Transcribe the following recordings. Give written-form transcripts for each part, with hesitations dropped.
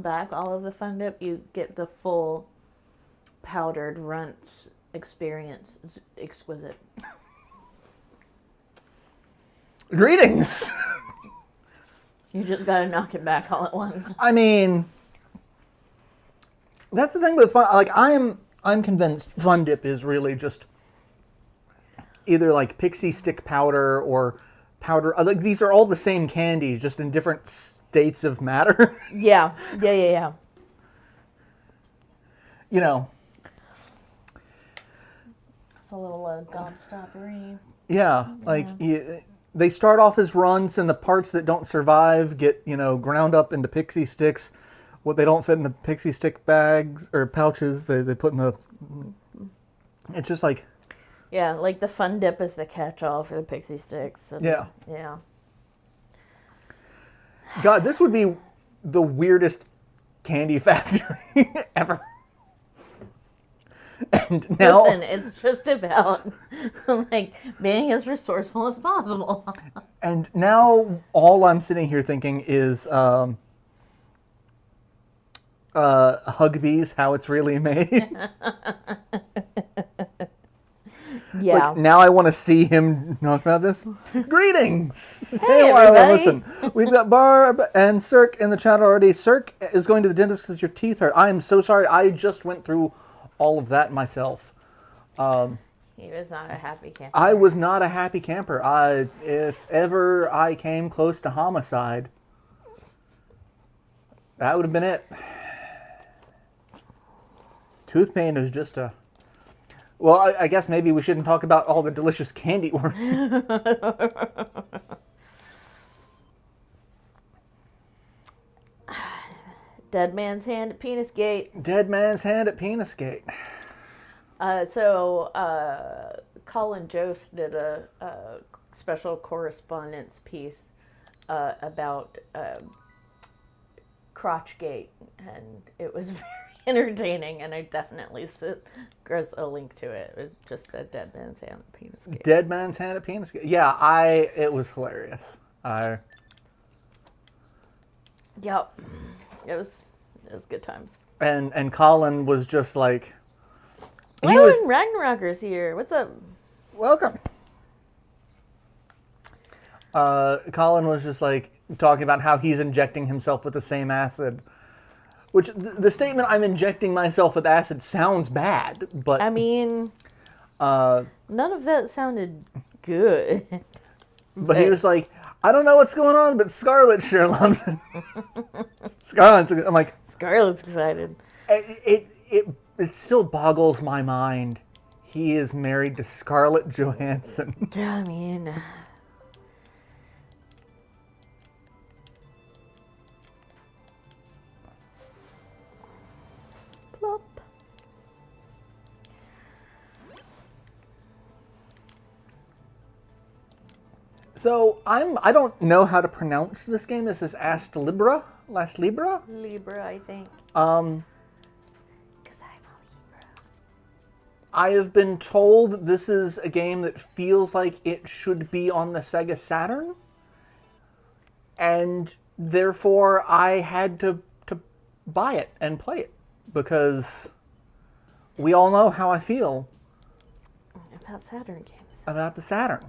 back all of the Fun Dip, you get the full powdered runts experience. It's exquisite. Greetings! You just gotta knock it back all at once. I mean, that's the thing with fun. Like, I'm convinced Fun Dip is really just either like pixie stick powder or powder. Like, these are all the same candies, just in different states of matter. Yeah. You know. It's a little gobstoppery. Yeah, like they start off as runts, and the parts that don't survive get ground up into pixie sticks. What they don't fit in the pixie stick bags or pouches, they put in the. It's just like. Yeah, like the Fun Dip is the catch-all for the pixie sticks. Yeah. Yeah. God, this would be the weirdest candy factory ever. And now, Listen, it's just about like being as resourceful as possible. and now all I'm sitting here thinking is Hugbees, how it's really made. Yeah. Like, now I want to see him talk about this. Greetings! Hey, a while and everybody. listen. We've got Barb and Cirque in the chat already. Cirque is going to the dentist because your teeth hurt. I am so sorry. I just went through all of that myself. He was not a happy camper. I was not a happy camper. If ever I came close to homicide, that would have been it. Tooth pain is just a... Well, I guess maybe we shouldn't talk about all the delicious candy we're... Dead man's hand at Penis Gate. Dead man's hand at Penis Gate. Colin Jost did a special correspondence piece about Crotchgate, and it was very entertaining, and I definitely sent Chris a link to it. It just said Dead Man's Hand at Penis Gate. Dead man's hand at Penis Gate. Yeah, it was hilarious. Yep. It was good times. And Colin was just like... Wyoming Ragnarokers here. What's up? Welcome. Colin was just like talking about how he's injecting himself with the same acid. Which, the statement, I'm injecting myself with acid, sounds bad, but... I mean, none of that sounded good. But he was like, I don't know what's going on, but Scarlett sure loves it. Scarlett's... I'm like... Scarlett's excited. It still boggles my mind. He is married to Scarlett Johansson. I mean... Plop. So, I don't know how to pronounce this game. This is Astlibra? Libra, I think. I have been told this is a game that feels like it should be on the Sega Saturn. And therefore, I had to buy it and play it. Because we all know how I feel About Saturn games. about the Saturn.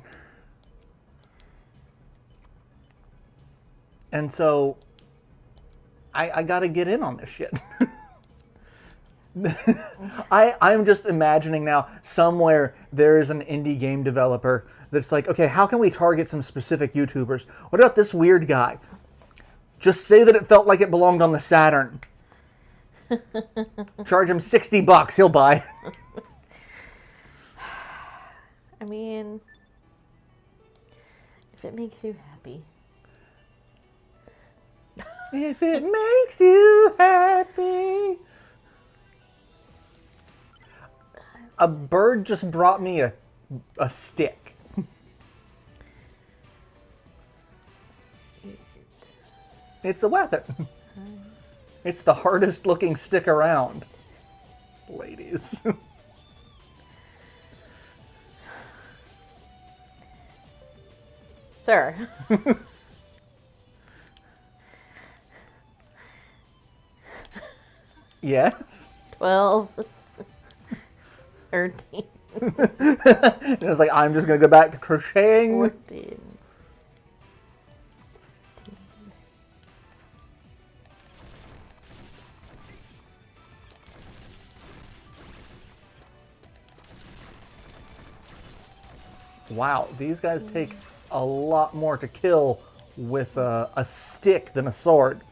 And so, I gotta get in on this shit. I'm just imagining now, somewhere there is an indie game developer that's like, okay, how can we target some specific YouTubers? What about this weird guy? Just say that it felt like it belonged on the Saturn. Charge him $60, he'll buy. I mean, if it makes you happy. If it makes you happy. A bird just brought me a stick. It's a weapon. It's the hardest looking stick around. Ladies. Sir. Yes. 12, 13, And it was like, I'm just going to go back to crocheting. 14. Wow, these guys take a lot more to kill with a stick than a sword.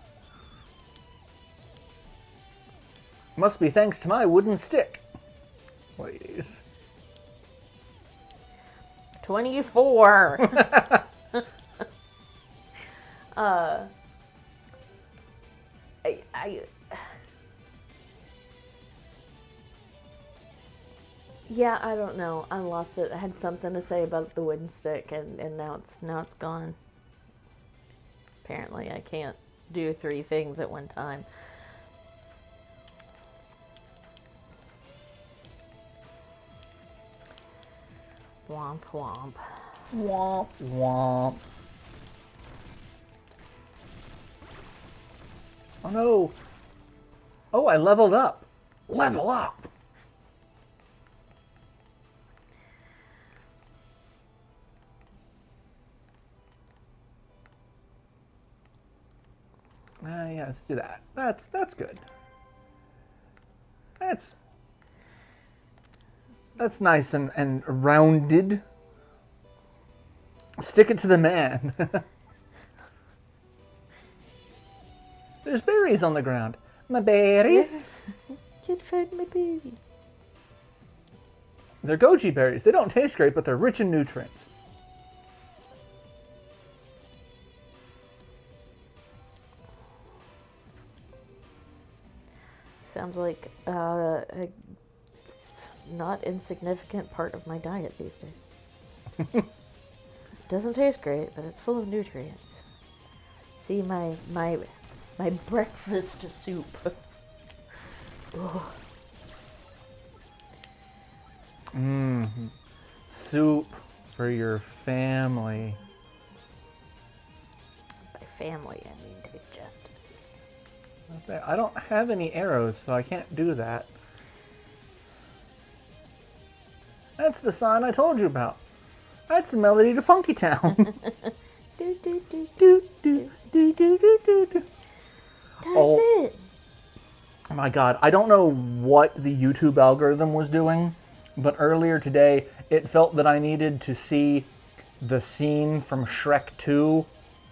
Must be thanks to my wooden stick. Please. 24. Yeah, I don't know. I lost it. I had something to say about the wooden stick, and now it's gone. Apparently, I can't do 3 things at one time. Womp womp. Womp womp. Oh no. Oh, I leveled up. Level up. Yeah, let's do that. That's good. That's nice and rounded. Stick it to the man. There's berries on the ground. My berries. Did find my baby. They're goji berries. They don't taste great, but they're rich in nutrients. Sounds like a not insignificant part of my diet these days. Doesn't taste great, but it's full of nutrients. See my breakfast soup. Soup for your family. By family, I mean digestive system. I don't have any arrows, so I can't do that. That's the sign I told you about. That's the melody to Funky Town. Do, do, do, Do, do, do, do, do, do, do. That's Oh. it. Oh my god, I don't know what the YouTube algorithm was doing, but earlier today it felt that I needed to see the scene from Shrek 2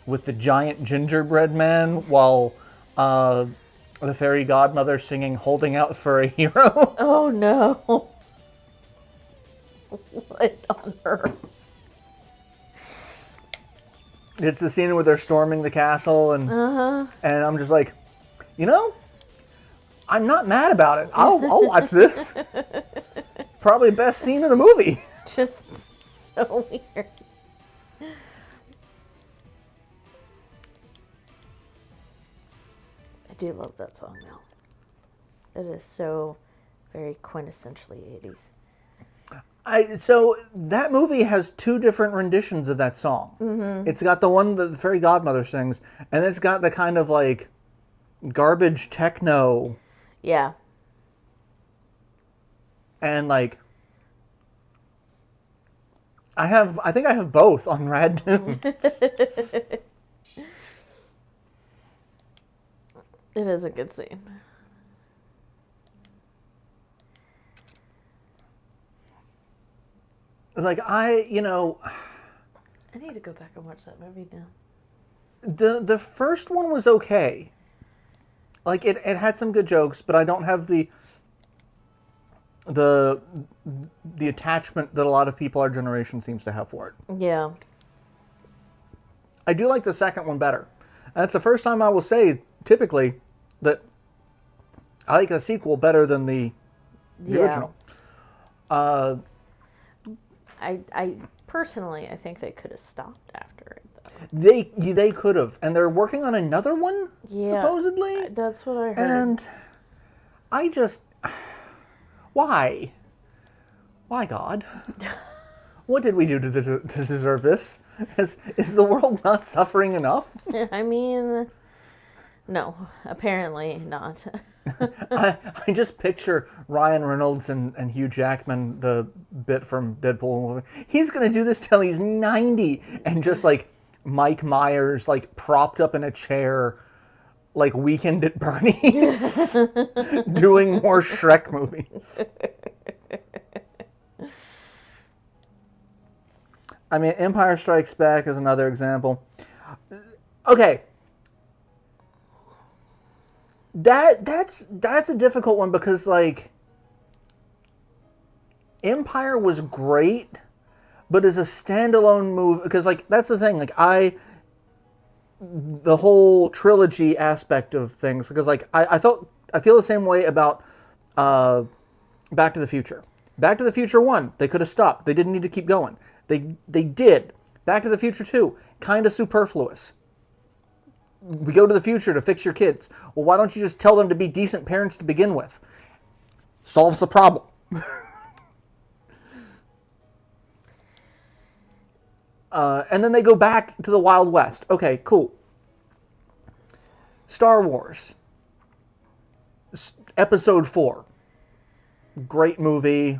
with the giant gingerbread man while the fairy godmother singing Holding Out for a Hero. Oh no. What on earth? It's the scene where they're storming the castle and I'm just like, you know, I'm not mad about it. I'll watch this. Probably best scene in the movie. Just so weird. I do love that song now. It is so very quintessentially 80s. So that movie has 2 different renditions of that song. Mm-hmm. It's got the one that the fairy godmother sings, and it's got the kind of like garbage techno. Yeah. And like, I think I have both on Rad Tunes. It is a good scene. Like I need to go back and watch that movie now. the first one was okay. Like it had some good jokes, but I don't have the attachment that a lot of people our generation seems to have for it. Yeah. I do like the second one better. And that's the first time I will say, typically, that I like the sequel better than the original. I personally, I think they could have stopped after it, though. They could have. And they're working on another one, supposedly. That's what I heard. And I just... Why? Why, God? What did we do to deserve this? Is the world not suffering enough? I mean, No, apparently not. I just picture Ryan Reynolds and Hugh Jackman, the bit from Deadpool. He's gonna do this till he's 90, and just like Mike Myers, like propped up in a chair, like Weekend at Bernie's, doing more Shrek movies. I mean, Empire Strikes Back is another example. Okay. That's a difficult one because, like, Empire was great, but as a standalone movie, because, like, that's the thing, like, the whole trilogy aspect of things, because, like, I feel the same way about Back to the Future. Back to the Future 1, they could have stopped. They didn't need to keep going. They did. Back to the Future 2, kind of superfluous. We go to the future to fix your kids. Well, why don't you just tell them to be decent parents to begin with? Solves the problem. And then they go back to the Wild West. Okay, cool. Star Wars. Episode 4. Great movie.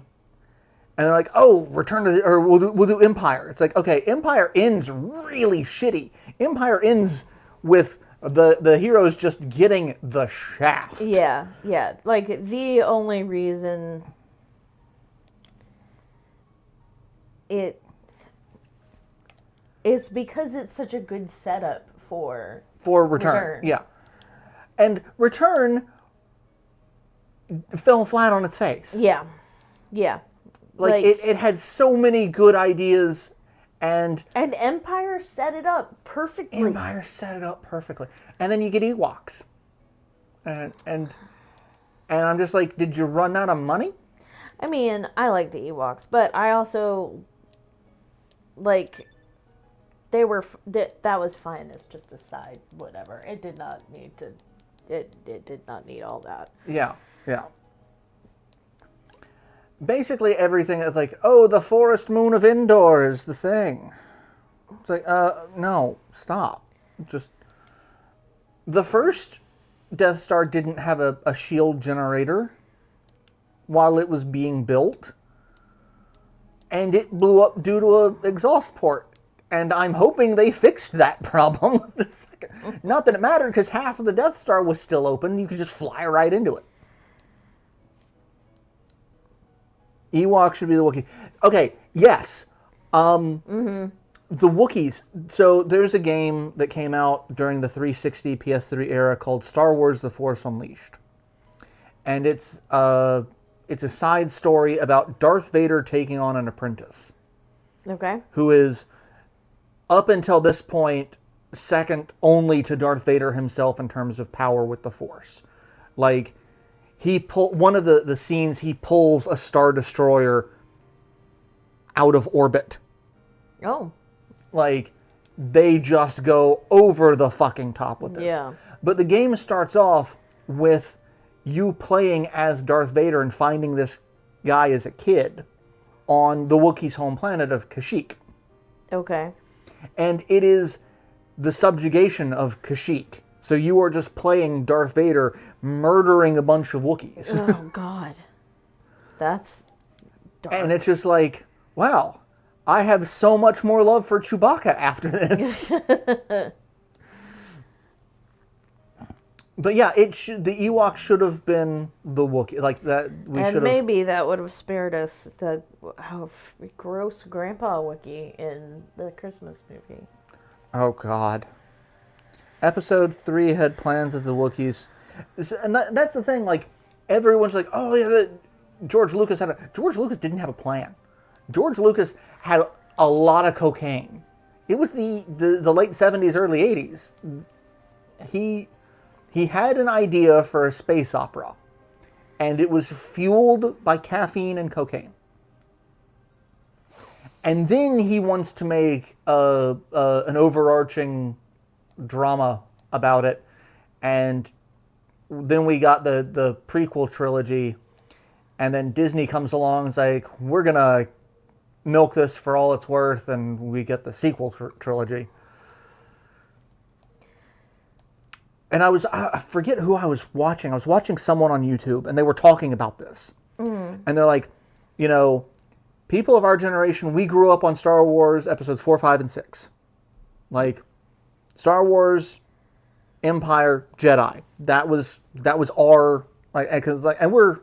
And they're like, oh, we'll do Empire. It's like, okay, Empire ends really shitty. Empire ends with the heroes just getting the shaft. Yeah. Like, the only reason it is because it's such a good setup for Return. Yeah. And Return fell flat on its face. Yeah. Like it had so many good ideas, and Empire set it up perfectly. And then you get Ewoks, and I'm just like, did you run out of money? I mean, I like the Ewoks, but I also like that was fine as just a side whatever. It did not need to. It did not need all that. Yeah. Basically everything is like, oh, the forest moon of Endor is the thing. It's like, no, stop. Just, the first Death Star didn't have a shield generator while it was being built, and it blew up due to an exhaust port. And I'm hoping they fixed that problem. Not that it mattered, because half of the Death Star was still open. You could just fly right into it. Ewok should be the Wookiee. Okay, yes. The Wookiees. So there's a game that came out during the 360 PS3 era called Star Wars: The Force Unleashed. And it's a side story about Darth Vader taking on an apprentice. Okay. Who is, up until this point, second only to Darth Vader himself in terms of power with the Force. Like, one of the scenes, he pulls a Star Destroyer out of orbit. Oh. Like, they just go over the fucking top with this. Yeah. But the game starts off with you playing as Darth Vader and finding this guy as a kid on the Wookiees' home planet of Kashyyyk. Okay. And it is the subjugation of Kashyyyk. So you are just playing Darth Vader murdering a bunch of Wookiees. Oh, God. That's dark. And it's just like, wow, I have so much more love for Chewbacca after this. But yeah, the Ewoks should have been the Wookiee. Like that, and maybe that would have spared us the gross Grandpa Wookiee in the Christmas movie. Oh, God. Episode 3 had plans of the Wookiees. And that's the thing, like, everyone's like, oh, yeah, George Lucas didn't have a plan. George Lucas had a lot of cocaine. It was the late 70s, early 80s. He had an idea for a space opera, and it was fueled by caffeine and cocaine. And then he wants to make an overarching drama about it, and then we got the prequel trilogy, and then Disney comes along and is like, we're gonna milk this for all it's worth, and we get the sequel trilogy. and I forget who I was watching. I was watching someone on YouTube, and they were talking about this. And they're like, you know, people of our generation, we grew up on Star Wars episodes 4, 5, and 6. Like, Star Wars, Empire, Jedi. That was our, like, because, like, and we're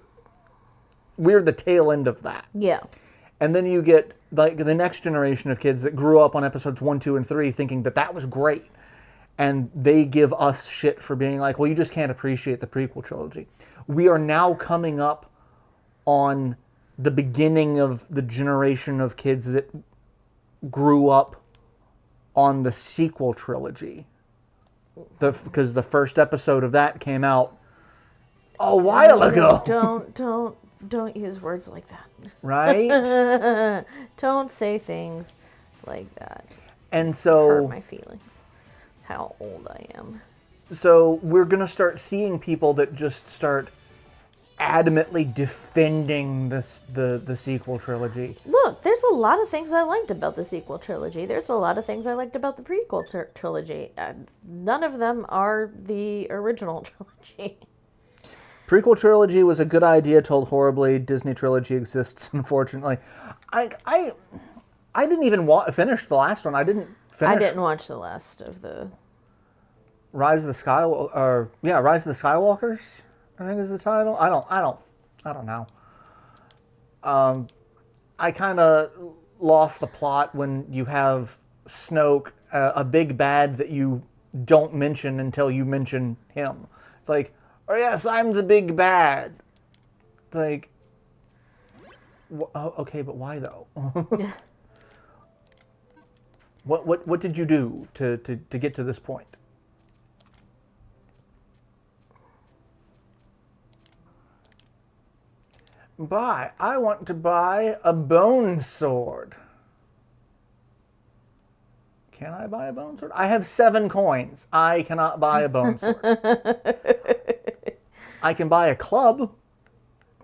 the tail end of that. Yeah. And then you get, like, the next generation of kids that grew up on episodes 1, 2, and 3 thinking that was great. And they give us shit for being like, well, you just can't appreciate the prequel trilogy. We are now coming up on the beginning of the generation of kids that grew up on the sequel trilogy. Because the first episode of that came out a while ago. Don't use words like that. Right? Don't say things like that. And so Hurt my feelings. How old I am. So we're going to start seeing people that just start adamantly defending the sequel trilogy. Look, there's a lot of things I liked about the sequel trilogy. There's a lot of things I liked about the prequel trilogy. None of them are the original trilogy. Prequel trilogy was a good idea told horribly. Disney trilogy exists, unfortunately. I didn't even finish the last one. I didn't watch the last of the Rise of the Skywalkers, I think is the title. I don't know. I kind of lost the plot when you have Snoke, a big bad that you don't mention until you mention him. It's like, oh yes, I'm the big bad. It's like, okay, but why though? What did you do to get to this point? I want to buy a bone sword. Can I buy a bone sword? I have 7 coins. I cannot buy a bone sword. I can buy a club.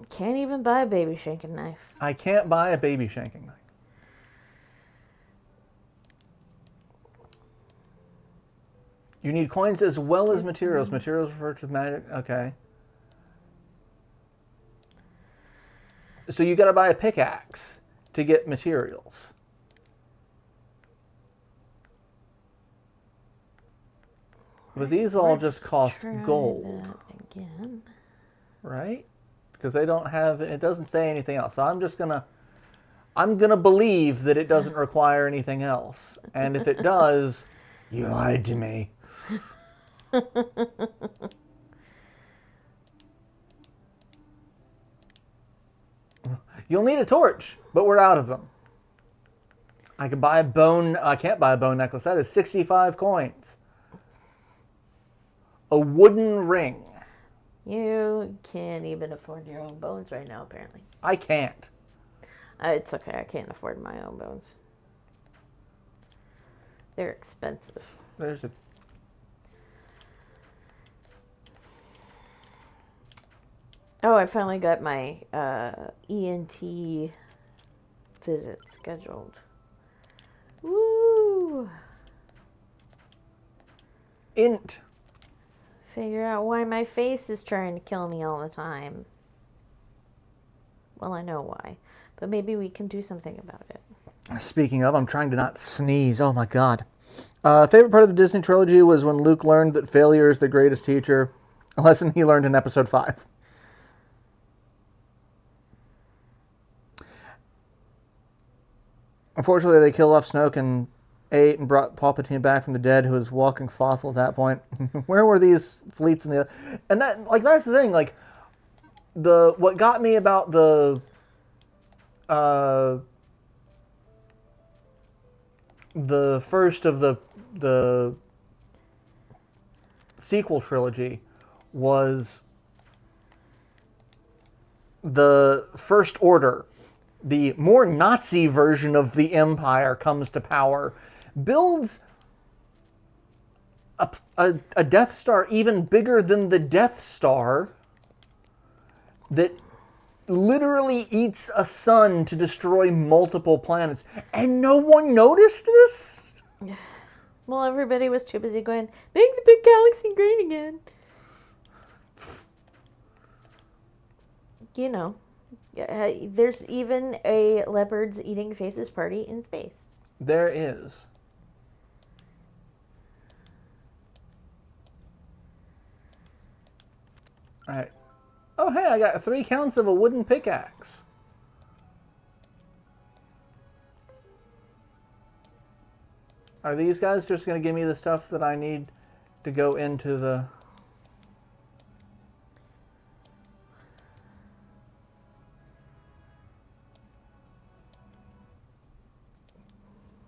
Can't even buy a baby shanking knife. I can't buy a baby shanking knife. You need coins as well as materials. Materials refer to magic. Okay. So you got to buy a pickaxe to get materials. But these all just cost gold. That again. Right? Because they don't have, it doesn't say anything else. So I'm gonna believe that it doesn't require anything else. And if it does, you lied to me. You'll need a torch, but we're out of them. I can't buy a bone necklace. That is 65 coins. A wooden ring. You can't even afford your own bones right now, apparently. I can't. It's okay. I can't afford my own bones. They're expensive. There's a... Oh, I finally got my ENT visit scheduled. Woo! Int. Figure out why my face is trying to kill me all the time. Well, I know why, but maybe we can do something about it. Speaking of, I'm trying to not sneeze. Oh my god. Favorite part of the Disney trilogy was when Luke learned that failure is the greatest teacher. A lesson he learned in episode 5. Unfortunately, they killed off Snoke and ate and brought Palpatine back from the dead, who was walking fossil at that point. Where were these fleets in the... And that, like, that's the thing, like, what got me about the first of the sequel trilogy was the First Order. The more Nazi version of the Empire comes to power, builds a Death Star even bigger than the Death Star that literally eats a sun to destroy multiple planets. And no one noticed this? Well, everybody was too busy going, make the big galaxy great again. You know, there's even a leopards eating faces party in space. There is. All right. Oh, hey, I got 3 counts of a wooden pickaxe. Are these guys just going to give me the stuff that I need to go into the...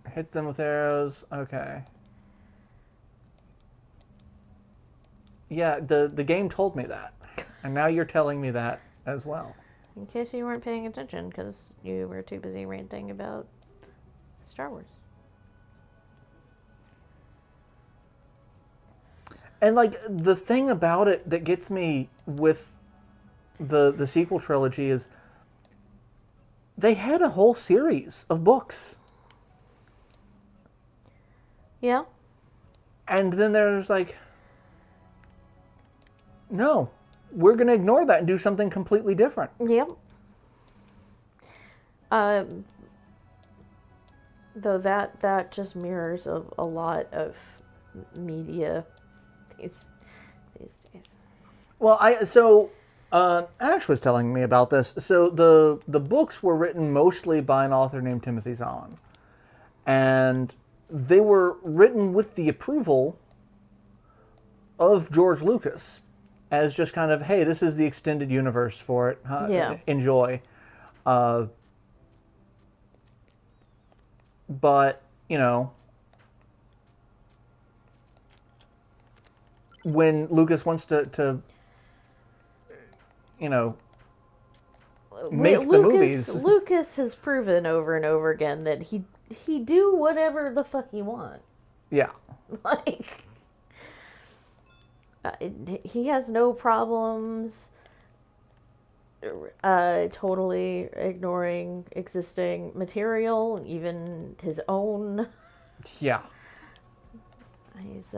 Hit them with arrows. Okay. Yeah, the game told me that. And now you're telling me that as well. In case you weren't paying attention, because you were too busy ranting about Star Wars. And, like, the thing about it that gets me with the sequel trilogy is they had a whole series of books. Yeah. And then there's like, no, we're going to ignore that and do something completely different. Yep. Though that just mirrors a lot of media these days. Well, Ash was telling me about this. So the books were written mostly by an author named Timothy Zahn. And they were written with the approval of George Lucas as just kind of, hey, this is the extended universe for it. Yeah. Enjoy. But, you know, when Lucas wants to you know, make the movies. Lucas has proven over and over again that he do whatever the fuck he want. Yeah. Like, he has no problems totally ignoring existing material, even his own. Yeah. He's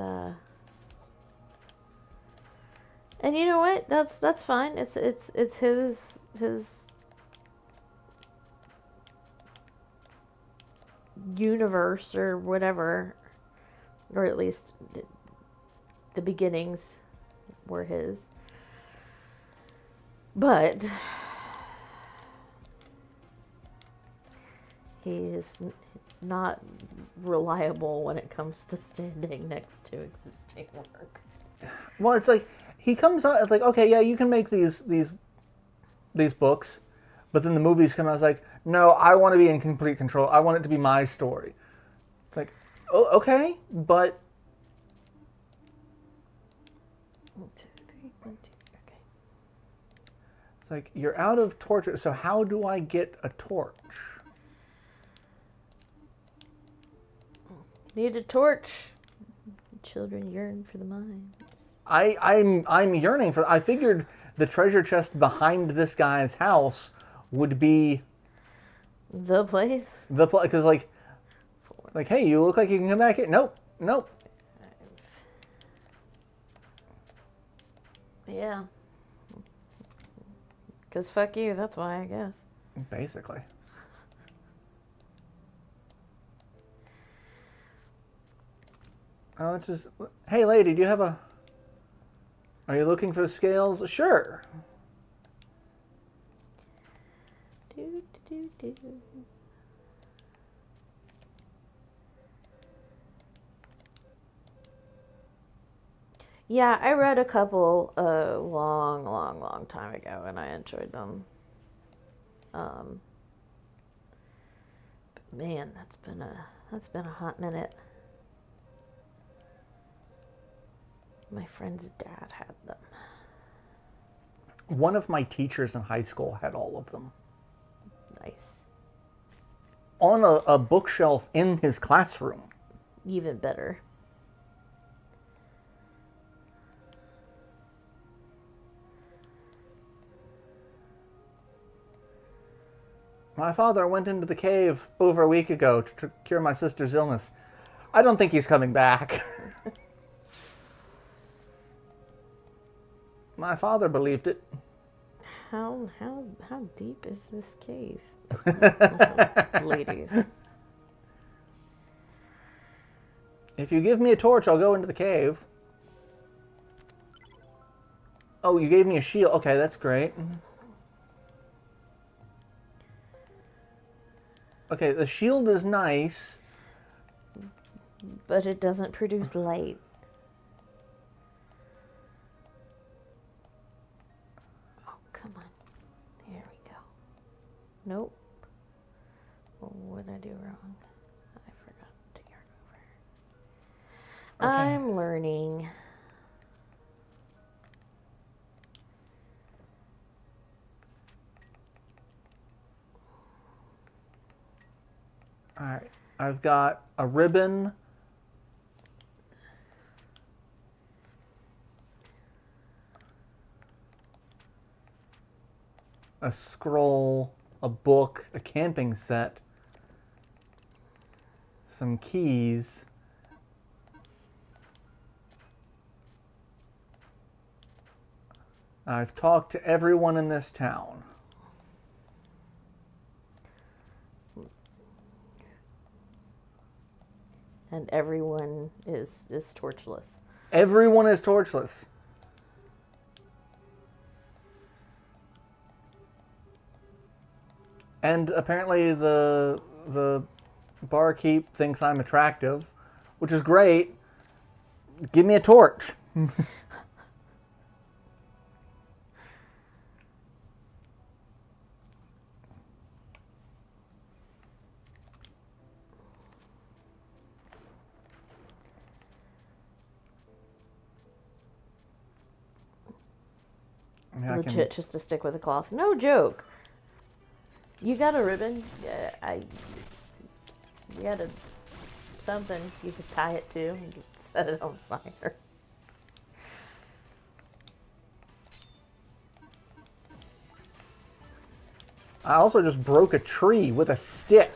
and you know what? That's fine. It's his universe or whatever, or at least the beginnings were his. But he is not reliable when it comes to standing next to existing work. Well, it's like he comes out. It's like, okay, yeah, you can make these books, but then the movies come out. It's like, no, I want to be in complete control. I want it to be my story. It's like, oh, okay, but 1, 2, 3, 1, 2. Okay. it's like you're out of torch. So how do I get a torch? Need a torch. Children yearn for the mines. I'm yearning for. I figured the treasure chest behind this guy's house would be the place. The place, because like, hey, you look like you can come back here. Nope. Yeah. Because fuck you, that's why, I guess. Basically. Oh, it's just, hey lady, do you have a, are you looking for the scales? Sure. Do. Yeah, I read a couple long time ago, and I enjoyed them. But man, that's been a hot minute. My friend's dad had them. One of my teachers in high school had all of them. Nice. On a bookshelf in his classroom. Even better. My father went into the cave over a week ago to cure my sister's illness. I don't think he's coming back. My father believed it. How deep is this cave? Ladies. If you give me a torch, I'll go into the cave. Oh, you gave me a shield. Okay, that's great. Okay, the shield is nice. But it doesn't produce light. Oh, come on. There we go. Nope. What did I do wrong? I forgot to yarn over. Okay. I'm learning. Alright, I've got a ribbon. A scroll, a book, a camping set, some keys. I've talked to everyone in this town. And everyone is torchless. Everyone is torchless. And apparently the barkeep thinks I'm attractive, which is great. Give me a torch. Legit, just to stick with a cloth. No joke. You got a ribbon? Yeah, you had something you could tie it to and set it on fire. I also just broke a tree with a stick.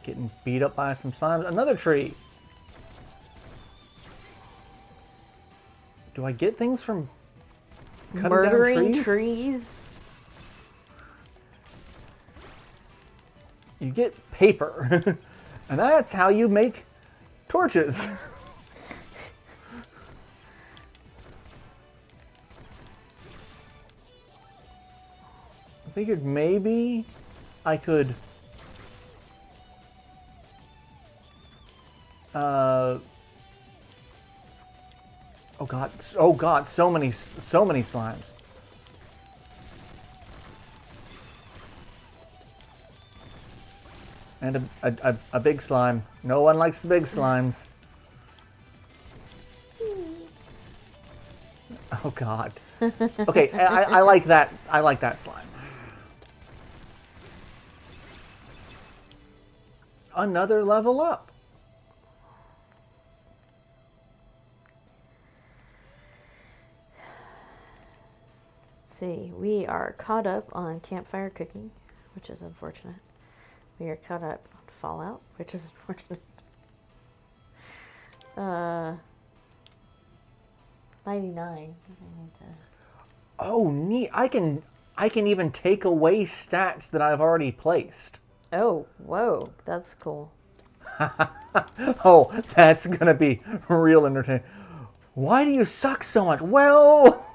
Getting beat up by some slimes. Another tree. Do I get things from cutting Murdering down trees? trees? You get paper. And that's how you make torches. I figured maybe I could oh god, so many slimes. And a big slime. No one likes the big slimes. Oh god. Okay, I like that. I like that slime. Another level up. See, we are caught up on campfire cooking, which is unfortunate. We are caught up on Fallout, which is unfortunate. 99. Oh, neat. I can even take away stats that I've already placed. Oh, whoa, that's cool. Oh, that's gonna be real entertaining. Why do you suck so much? Well...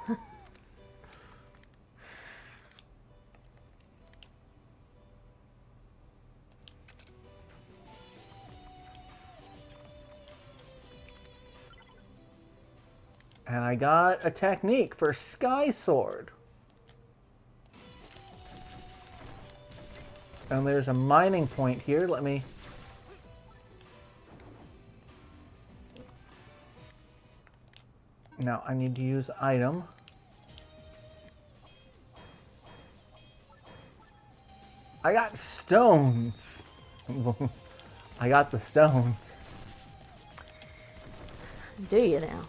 And I got a technique for Sky Sword. And there's a mining point here. Let me... Now I need to use item. I got stones. I got the stones. Do you now?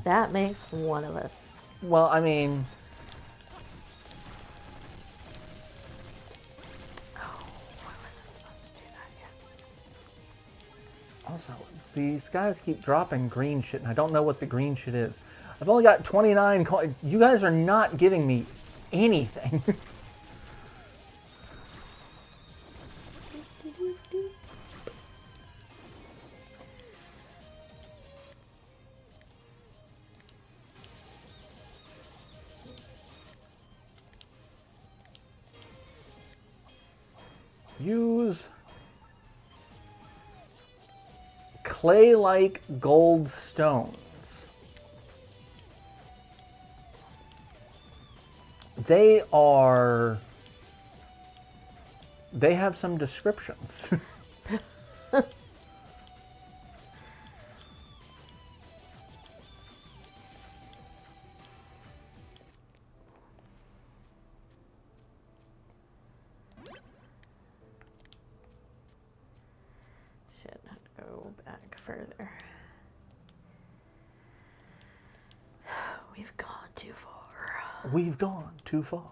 That makes one of us. Well, I mean... Oh, I wasn't supposed to do that yet. Also, these guys keep dropping green shit, and I don't know what the green shit is. I've only got 29 coins. You guys are not giving me anything. Use clay-like gold stones. They have some descriptions. Shit, I have to go back further. We've gone too far. We've gone too far.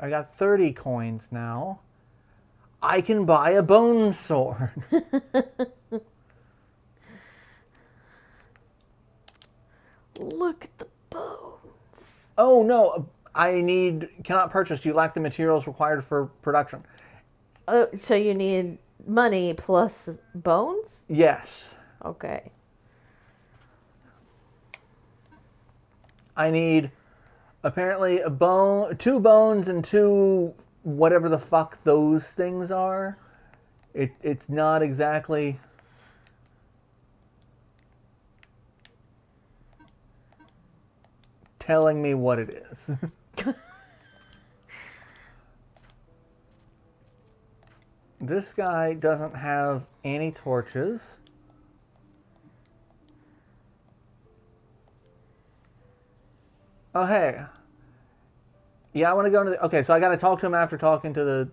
I got 30 coins now. I can buy a bone sword. Look at the bones. Oh no, cannot purchase. You lack the materials required for production. Oh, so you need money plus bones? Yes. Okay. I need apparently a bone, 2 bones and 2 whatever the fuck those things are. It's not exactly telling me what it is. This guy doesn't have any torches. Oh, hey. Yeah, I want to go into the... Okay, so I got to talk to him after talking to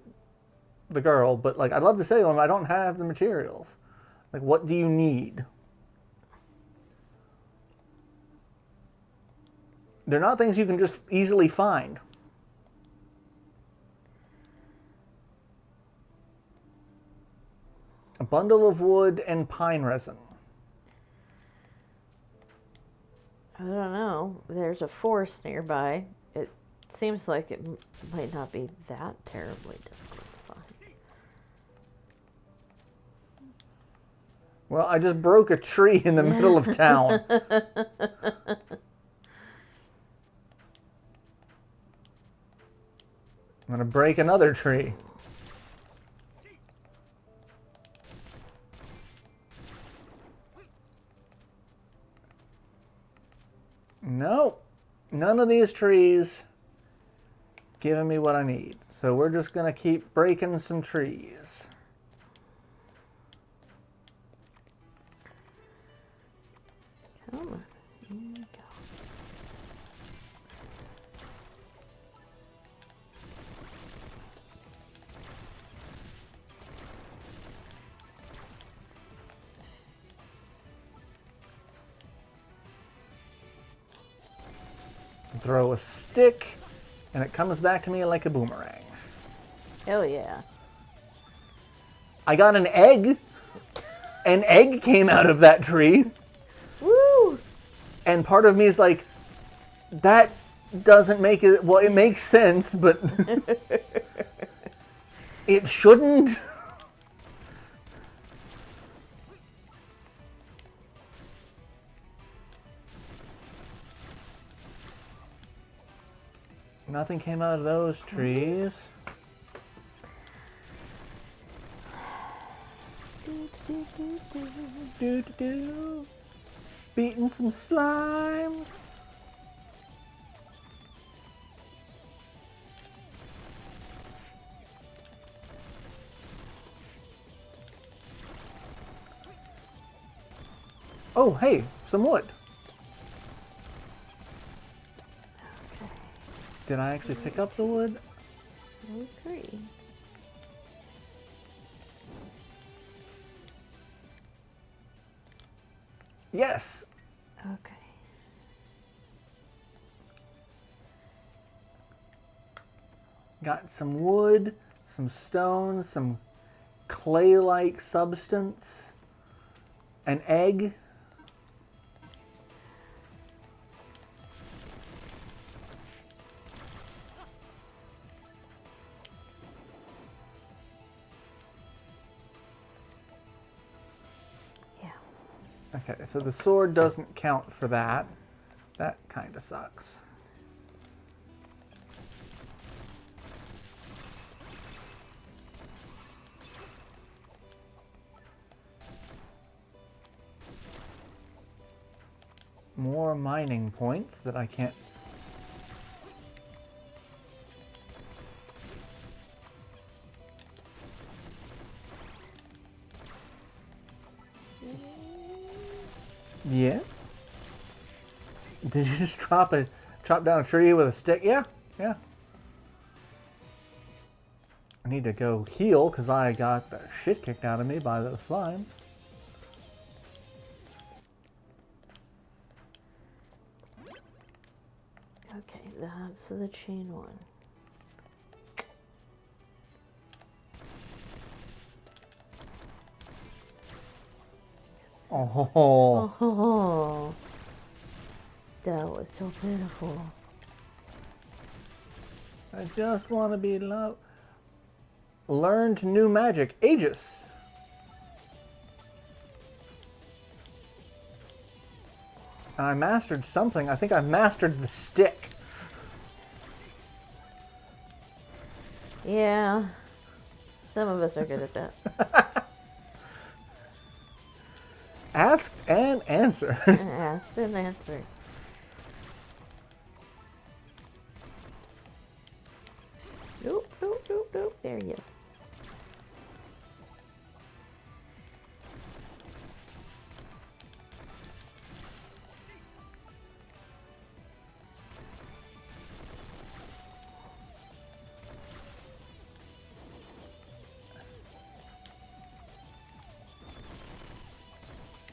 the girl, but, like, I'd love to say to him, I don't have the materials. Like, what do you need? They're not things you can just easily find. A bundle of wood and pine resin. I don't know. There's a forest nearby. It seems like it might not be that terribly difficult to find. Well, I just broke a tree in the middle of town. I'm going to break another tree. Nope. None of these trees giving me what I need. So we're just going to keep breaking some trees. Come on. Here we go. Throw a stick, and it comes back to me like a boomerang. Hell yeah. I got an egg. An egg came out of that tree. Woo! And part of me is like, that doesn't make it... Well, it makes sense, but... it shouldn't. Nothing came out of those trees. Do. Beating some slimes. Oh, hey, some wood. Okay. Did I actually pick up the wood? Only 3. Yes. Okay. Got some wood, some stone, some clay-like substance, an egg. Yeah. Okay, so the sword doesn't count for that. That kind of sucks. More mining points that I can't... Yes? Did you just chop down a tree with a stick? Yeah, yeah. I need to go heal because I got the shit kicked out of me by those slimes. Okay, that's the chain one. Oh, Oh, that was so pitiful. I just want to be loved. Learned new magic, Aegis. I mastered something. I think I mastered the stick. Yeah, some of us are good at that. Ask and answer. Ask and answer. Nope, nope, nope, nope. There you go.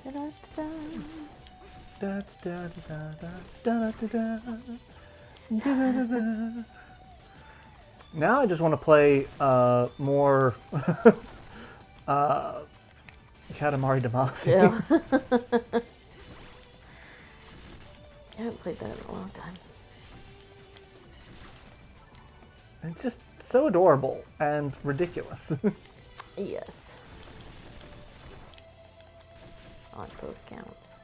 Da-da-da. Da, da, da, da, da, da, da, da, da, da. Now I just want to play more Katamari Damacy. Yeah. I haven't played that in a long time. It's just so adorable and ridiculous. Yes. On both counts.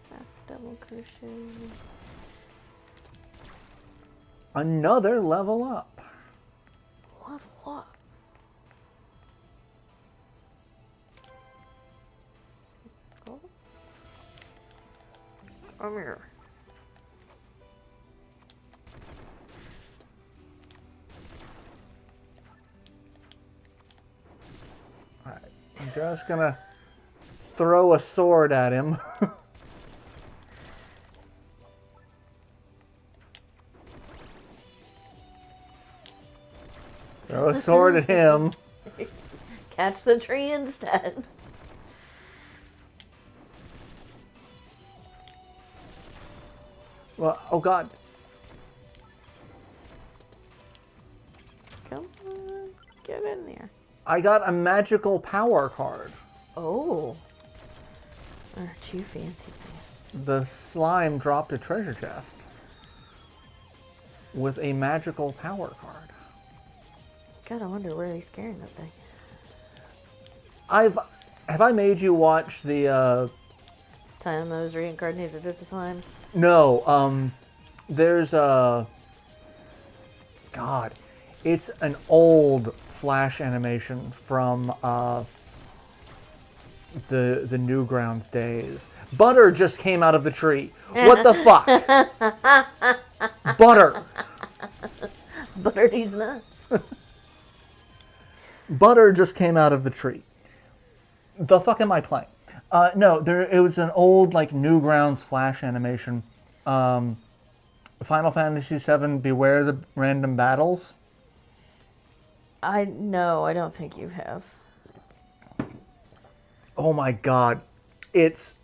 Half double crochet. Another level up. What? Single. Come here. Alright, I'm just gonna throw a sword at him. Throw a sword at him. Catch the tree instead. Well, oh god. Come on, get in there. I got a magical power card. Oh. Aren't you fancy pants? The slime dropped a treasure chest with a magical power card. God, I wonder where he's carrying that thing. Have I made you watch the Time I was reincarnated as a slime. no, there's a God, it's an old Flash animation from the Newgrounds days. Butter just came out of the tree. What the fuck? Butter. Butter these nuts. Butter just came out of the tree. The fuck am I playing? No, it was an old, like, Newgrounds Flash animation. Final Fantasy VII, Beware the Random Battles. No, I don't think you have. Oh my god. It's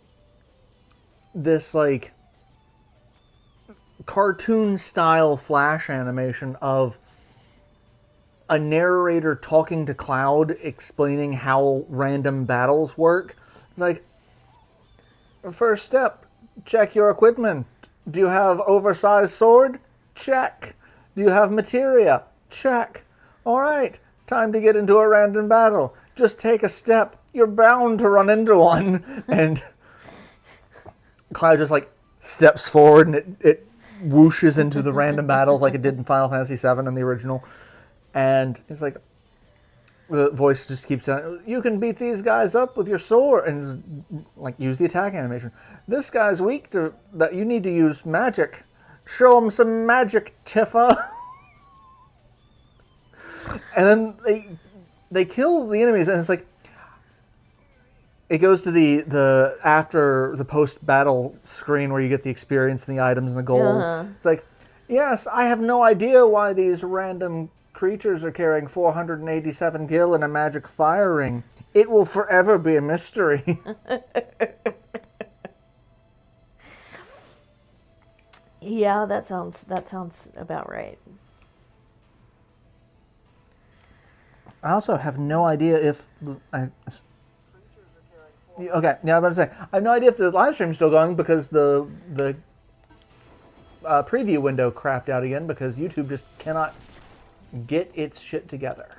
this, like, cartoon-style Flash animation of a narrator talking to Cloud, explaining how random battles work. It's like, first step, check your equipment. Do you have oversized sword? Check. Do you have materia? Check. All right, time to get into a random battle. Just take a step. You're bound to run into one. And Cloud just, like, steps forward, and it whooshes into the random battles like it did in Final Fantasy VII in the original. And it's like, the voice just keeps saying, you can beat these guys up with your sword, and like, use the attack animation. This guy's weak to that. You need to use magic. Show him some magic, Tifa. And then they kill the enemies, and it's like, it goes to the after the post battle screen where you get the experience and the items and the gold. It's like, yes, I have no idea why these random creatures are carrying 487 gil and a magic fire ring. It will forever be a mystery. Yeah, that sounds about right. I also have no idea if okay, yeah, I was about to say, I have no idea if the live stream's still going, because the preview window crapped out again because YouTube just cannot get its shit together.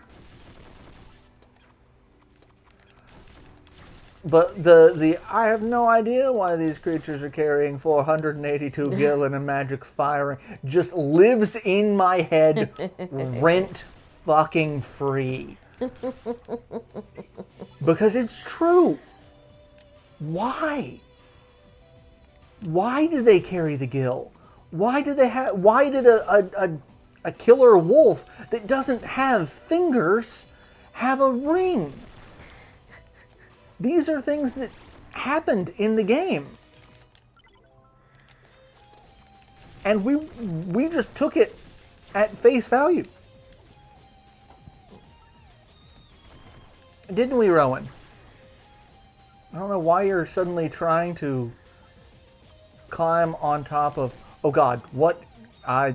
But the I have no idea why these creatures are carrying 482 gil and a magic fire just lives in my head rent fucking free. Because it's true. Why? Why do they carry the gil? Why did a killer wolf that doesn't have fingers have a ring? These are things that happened in the game. And we just took it at face value. Didn't we, Rowan? I don't know why you're suddenly trying to climb on top of... Oh god, what? I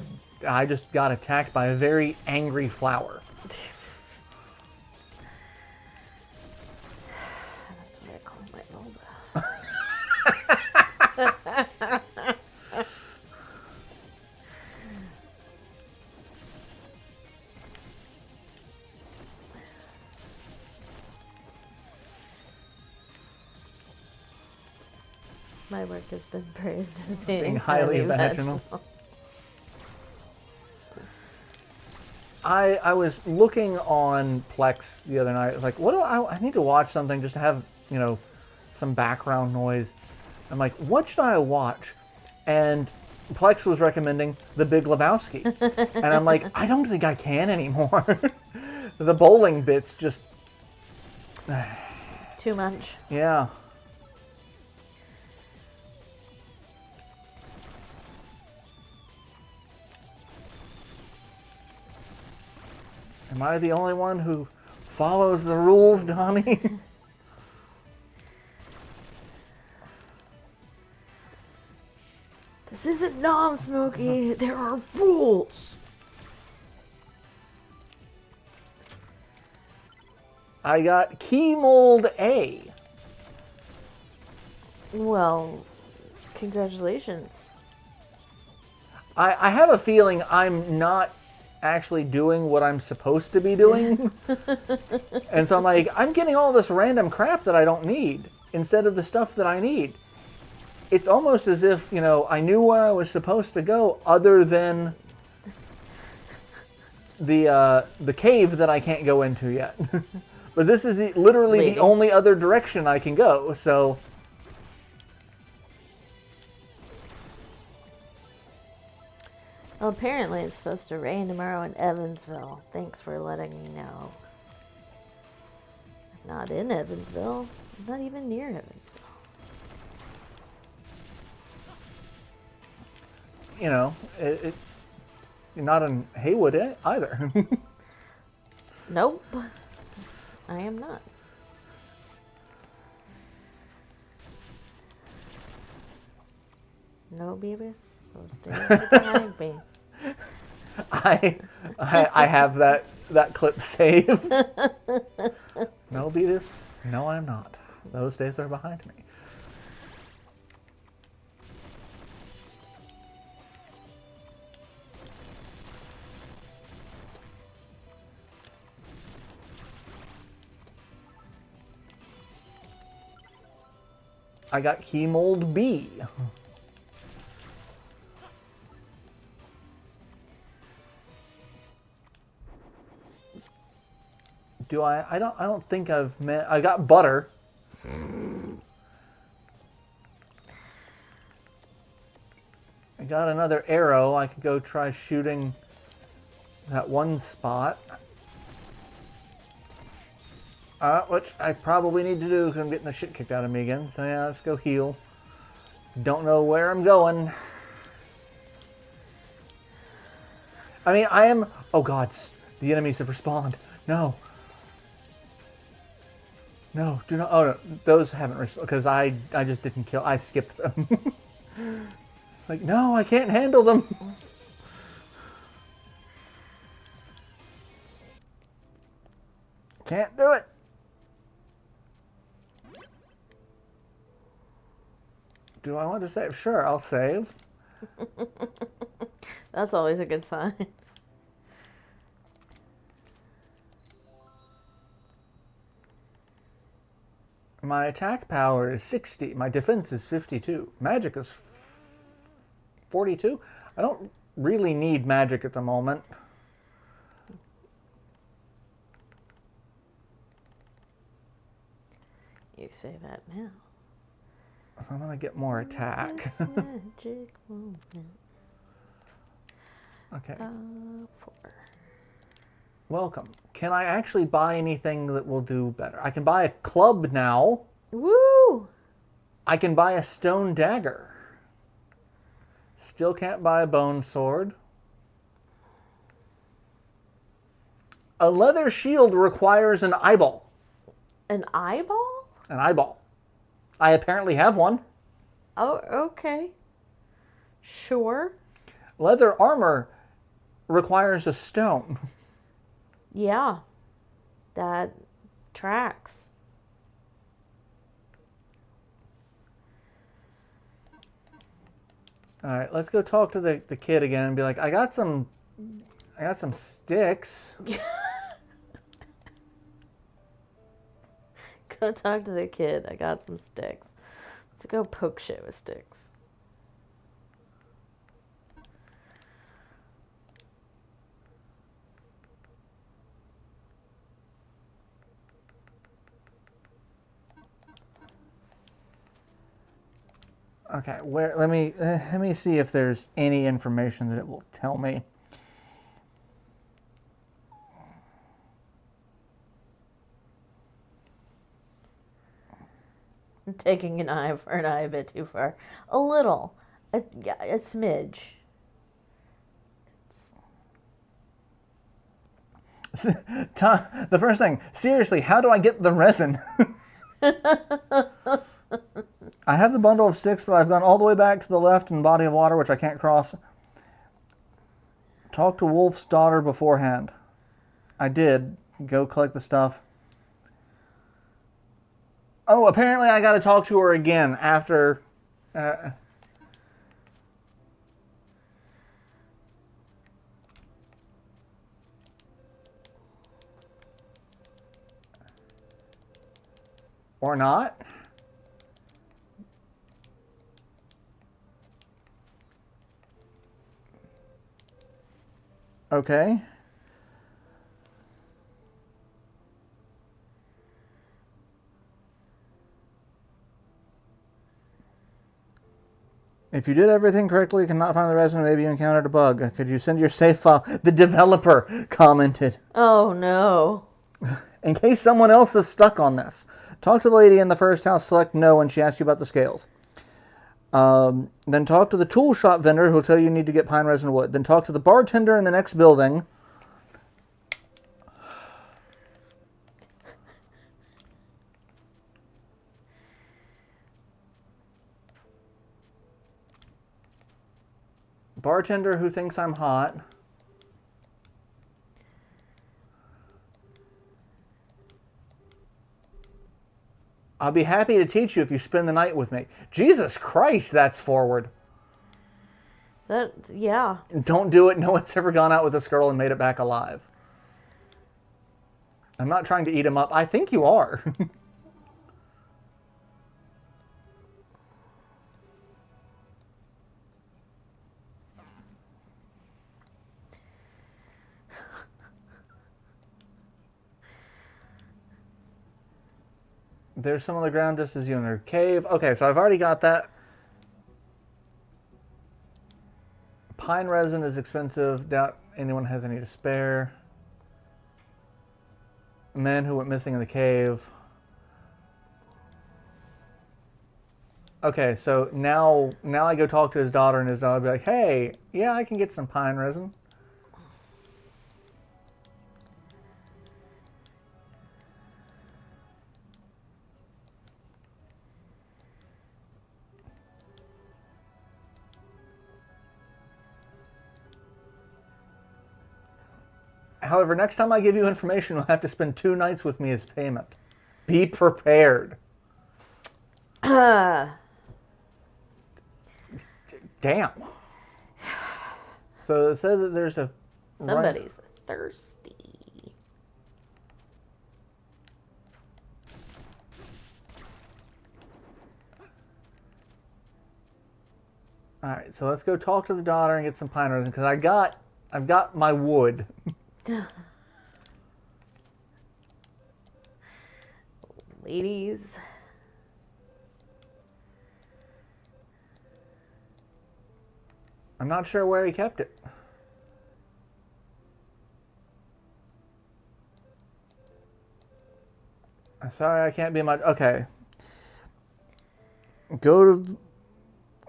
just got attacked by a very angry flower. That's what I call my vulva. My work has been praised as being highly vaginal. I was looking on Plex the other night. I was like, what do I need to watch something just to have, you know, some background noise. I'm like, what should I watch? And Plex was recommending The Big Lebowski. And I'm like, I don't think I can anymore. The bowling bits just... Too much. Yeah. Am I the only one who follows the rules, Donnie? This isn't non-smoky. There are rules. I got Key Mold A. Well, congratulations. I have a feeling I'm not actually doing what I'm supposed to be doing. And so I'm like, I'm getting all this random crap that I don't need instead of the stuff that I need. It's almost as if, you know, I knew where I was supposed to go other than the cave that I can't go into yet. But this is literally the only other direction I can go, so... Well, apparently it's supposed to rain tomorrow in Evansville. Thanks for letting me know. Not in Evansville. Not even near Evansville. You know, you're not in Haywood either. Nope. I am not. No, Beavis. Those days are behind me. I have that clip saved. No, Beavis. No, I'm not. Those days are behind me. I got key mold B. Do I don't think I've met. I got butter. I got another arrow. I could go try shooting that one spot. Which I probably need to do because I'm getting the shit kicked out of me again. So yeah, let's go heal. Don't know where I'm going. I mean, I am... Oh god, the enemies have respawned. No. No, do not... Oh no, those haven't respawned because I just didn't kill... I skipped them. It's like, no, I can't handle them. Can't do it. Do I want to save? Sure, I'll save. That's always a good sign. My attack power is 60. My defense is 52. Magic is 42. I don't really need magic at the moment. You say that now. So I'm going to get more attack. Magic moment. Okay. 4. Welcome. Can I actually buy anything that will do better? I can buy a club now. Woo! I can buy a stone dagger. Still can't buy a bone sword. A leather shield requires an eyeball. An eyeball? An eyeball. I apparently have one. Oh, okay. Sure. Leather armor requires a stone. Yeah. That tracks. All right, let's go talk to the kid again and be like, I got some sticks. Go talk to the kid. I got some sticks. Let's go poke shit with sticks. Okay, let me see if there's any information that it will tell me. I'm taking an eye for an eye a bit too far. A little. A smidge. The first thing, seriously, how do I get the resin? I have the bundle of sticks, but I've gone all the way back to the left in the body of water, which I can't cross. Talk to Wolf's daughter beforehand. I did. Go collect the stuff. Oh, apparently I got to talk to her again after... Or not. Okay. If you did everything correctly, you cannot find the resin, maybe you encountered a bug. Could you send your save file? The developer commented. Oh, no. in case someone else is stuck on this. Talk to the lady in the first house, select no when she asks you about the scales. Then talk to the tool shop vendor who'll tell you need to get pine resin wood. Then talk to the bartender in the next building. Bartender who thinks I'm hot. I'll be happy to teach you if you spend the night with me. Jesus Christ, that's forward. Yeah. Don't do it. No one's ever gone out with this girl and made it back alive. I'm not trying to eat him up. I think you are. There's some on the ground just as you enter a cave. Okay, so I've already got that. Pine resin is expensive. Doubt anyone has any to spare. Men who went missing in the cave. Okay, so now I go talk to his daughter, and his daughter will be like, hey, yeah, I can get some pine resin. However, next time I give you information, you'll have to spend 2 nights with me as payment. Be prepared. Damn. So it said that there's a... Somebody's thirsty. Alright, so let's go talk to the daughter and get some pine resin, because I've got my wood. Ladies. I'm not sure where he kept it. I'm sorry, I can't be much. Okay. Go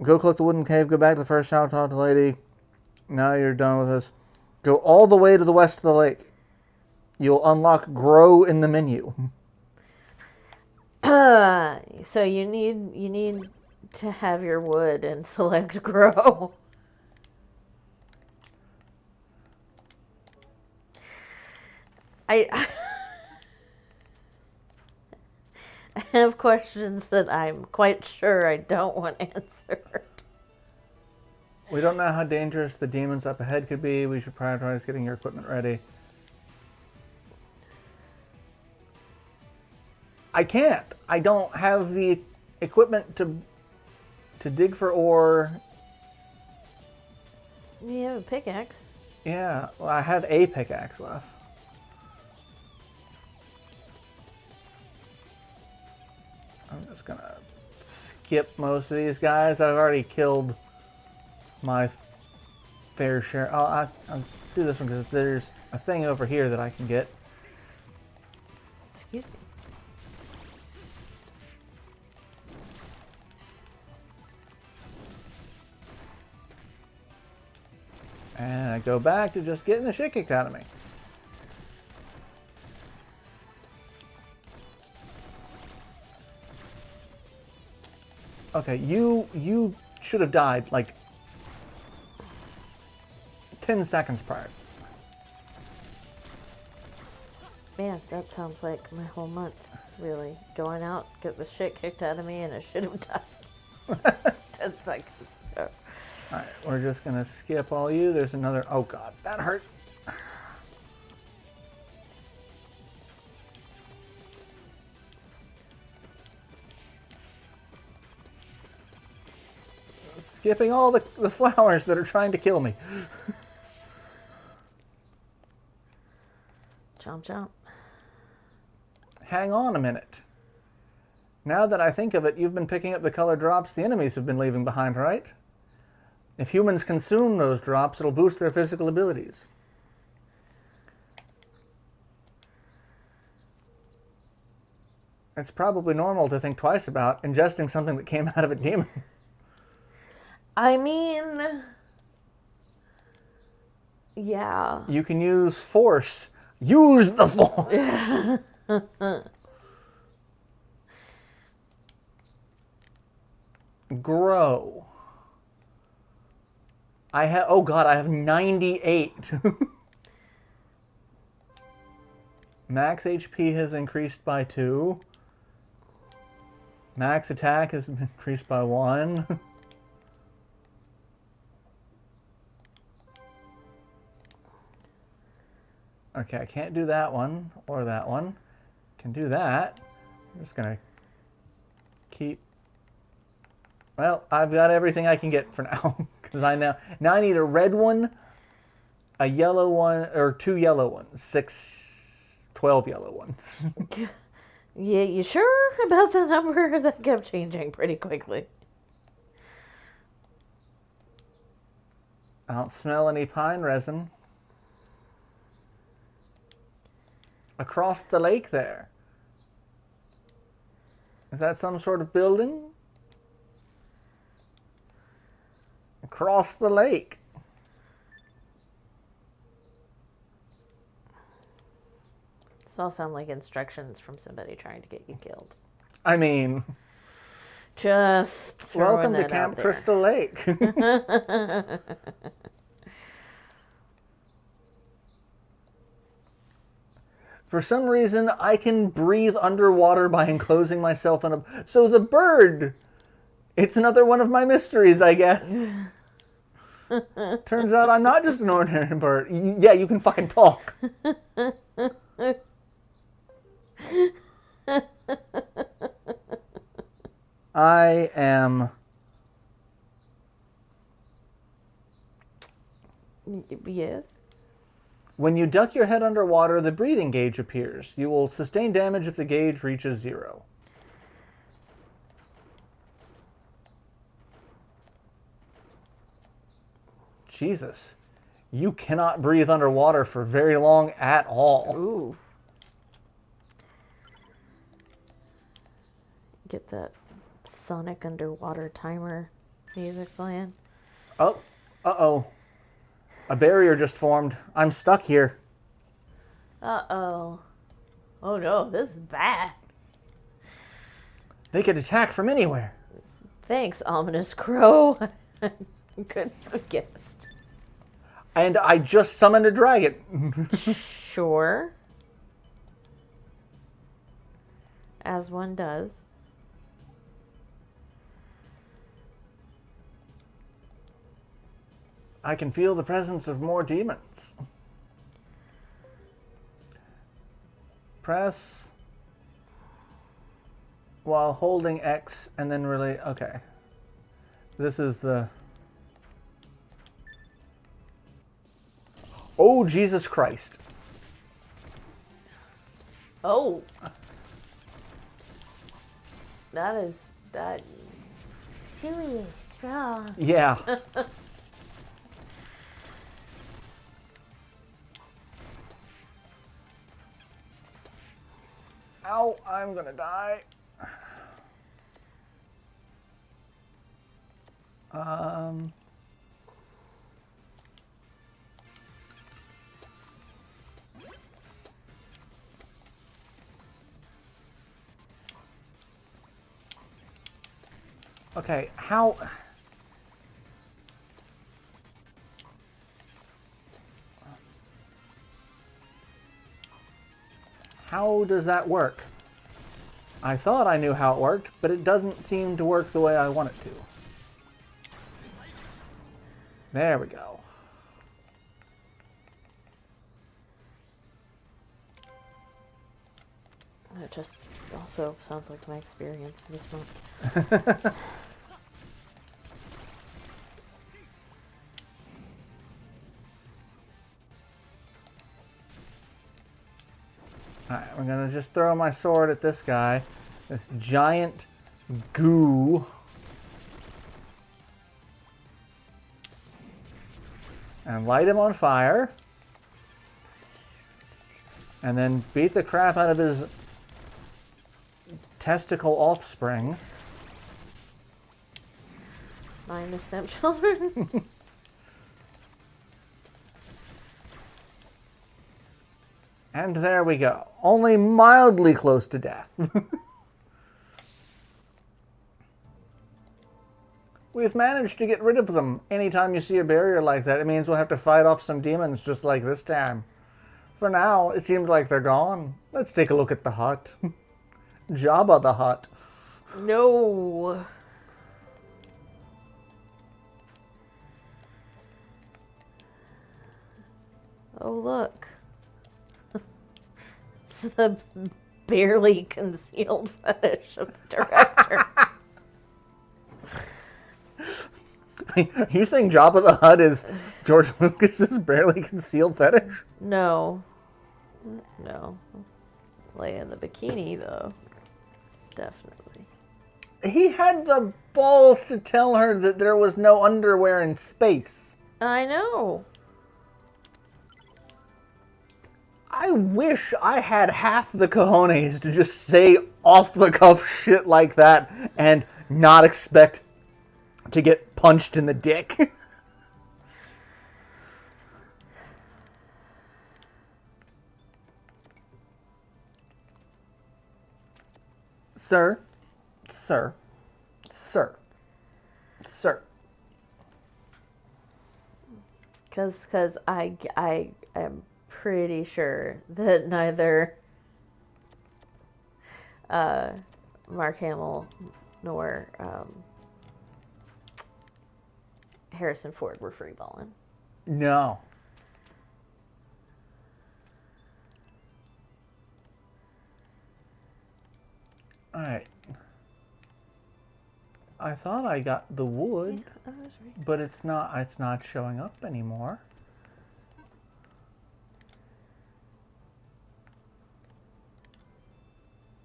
collect the wooden cave, go back to the first house, talk to the lady. Now you're done with this. Go all the way to the west of the lake. You'll unlock grow in the menu. So you need to have your wood and select grow. I have questions that I'm quite sure I don't want answered. We don't know how dangerous the demons up ahead could be. We should prioritize getting your equipment ready. I can't. I don't have the equipment to dig for ore. You have a pickaxe. Yeah, well, I have a pickaxe left. I'm just gonna skip most of these guys. I've already killed my fair share. I'll do this one because there's a thing over here that I can get. Excuse me. And I go back to just getting the shit kicked out of me. Okay, you should have died like 10 seconds prior. Man, that sounds like my whole month, really. Going out, get the shit kicked out of me, and I should have died 10 seconds ago. Alright, we're just gonna skip all you. There's another... Oh god, that hurt. Skipping all the flowers that are trying to kill me. Chomp chomp. Hang on a minute. Now that I think of it, you've been picking up the color drops the enemies have been leaving behind, right? If humans consume those drops, it'll boost their physical abilities. It's probably normal to think twice about ingesting something that came out of a demon. I mean, yeah. You can use force. Use the force! Grow. Oh god, I have 98. Max HP has increased by 2. Max attack has increased by 1. Okay, I can't do that one or that one. Can do that. I'm just gonna keep. Well, I've got everything I can get for now because now I need a red one, a yellow one, or 2 yellow ones, 12 yellow ones. Yeah, you sure about the number? That kept changing pretty quickly. I don't smell any pine resin. Across the lake there. Is that some sort of building? Across the lake. This all sound like instructions from somebody trying to get you killed. I mean, just welcome to Camp Crystal Lake. For some reason, I can breathe underwater by enclosing myself in a... So the bird! It's another one of my mysteries, I guess. Turns out I'm not just an ordinary bird. Yeah, you can fucking talk. I am... Yes. When you duck your head underwater, the breathing gauge appears. You will sustain damage if the gauge reaches 0. Jesus. You cannot breathe underwater for very long at all. Ooh. Get that Sonic underwater timer music playing. Oh, uh-oh. A barrier just formed. I'm stuck here. Uh-oh. Oh no, this is bad. They could attack from anywhere. Thanks, ominous crow. Couldn't have guessed. And I just summoned a dragon. Sure. As one does. I can feel the presence of more demons. Press while holding X and then really... Okay. This is the... Oh, Jesus Christ. Oh. That serious strong. Yeah. Ow, I'm gonna die. Okay, how does that work? I thought I knew how it worked, but it doesn't seem to work the way I want it to. There we go. It just also sounds like my experience for this month. Alright, we're gonna just throw my sword at this guy. This giant goo. And light him on fire. And then beat the crap out of his testicle offspring. Mind the stepchildren. And there we go. Only mildly close to death. We've managed to get rid of them. Anytime you see a barrier like that, it means we'll have to fight off some demons just like this time. For now, it seems like they're gone. Let's take a look at the hut. Jabba the Hutt. No. Oh, look. It's the barely concealed fetish of the director. Are you saying Jabba the Hutt is George Lucas's barely concealed fetish? No. No. Lay in the bikini, though. Definitely. He had the balls to tell her that there was no underwear in space. I know. I wish I had half the cojones to just say off-the-cuff shit like that and not expect to get punched in the dick. Sir, sir, sir, sir. Because I am pretty sure that neither Mark Hamill nor Harrison Ford were freeballing. No. Alright. I thought I got the wood, Yeah, I was right. but it's not showing up anymore.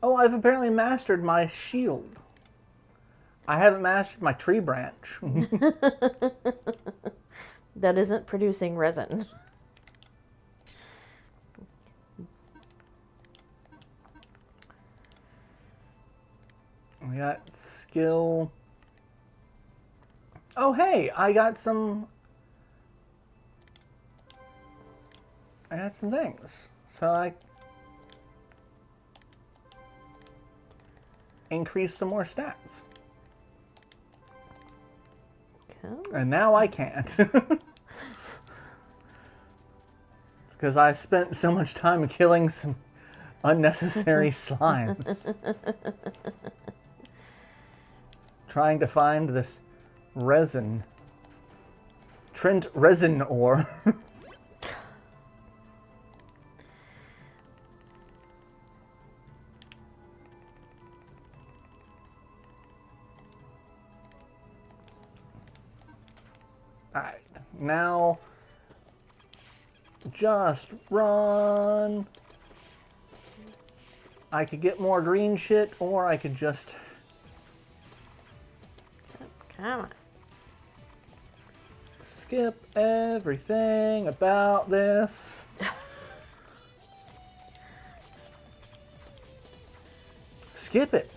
Oh, I've apparently mastered my shield. I haven't mastered my tree branch. That isn't producing resin. I got skill. Oh, hey, I got some things. So I increase some more stats. Come. And now I can't. Because I spent so much time killing some unnecessary slimes. Trying to find this resin. Trent resin ore. Alright, now just run. I could get more green shit, or I could just Come on. skip everything about this. Skip it.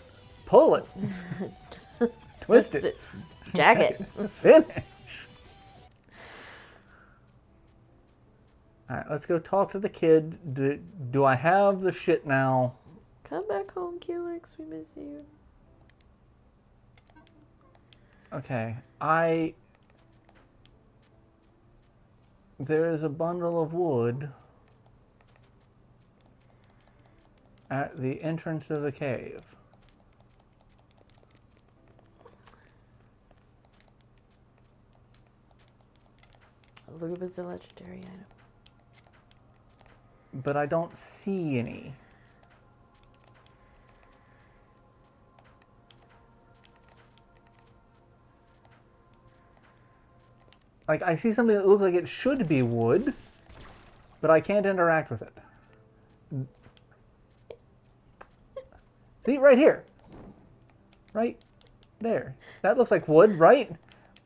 Pull it. Twist it. Jacket. Finish. Alright, let's go talk to the kid. Do I have the shit now? Come back home, Keelix. We miss you. Okay, there is a bundle of wood at the entrance of the cave. Lube is a legendary item. But I don't see any. Like, I see something that looks like it should be wood, but I can't interact with it. See, right here. Right there. That looks like wood, right?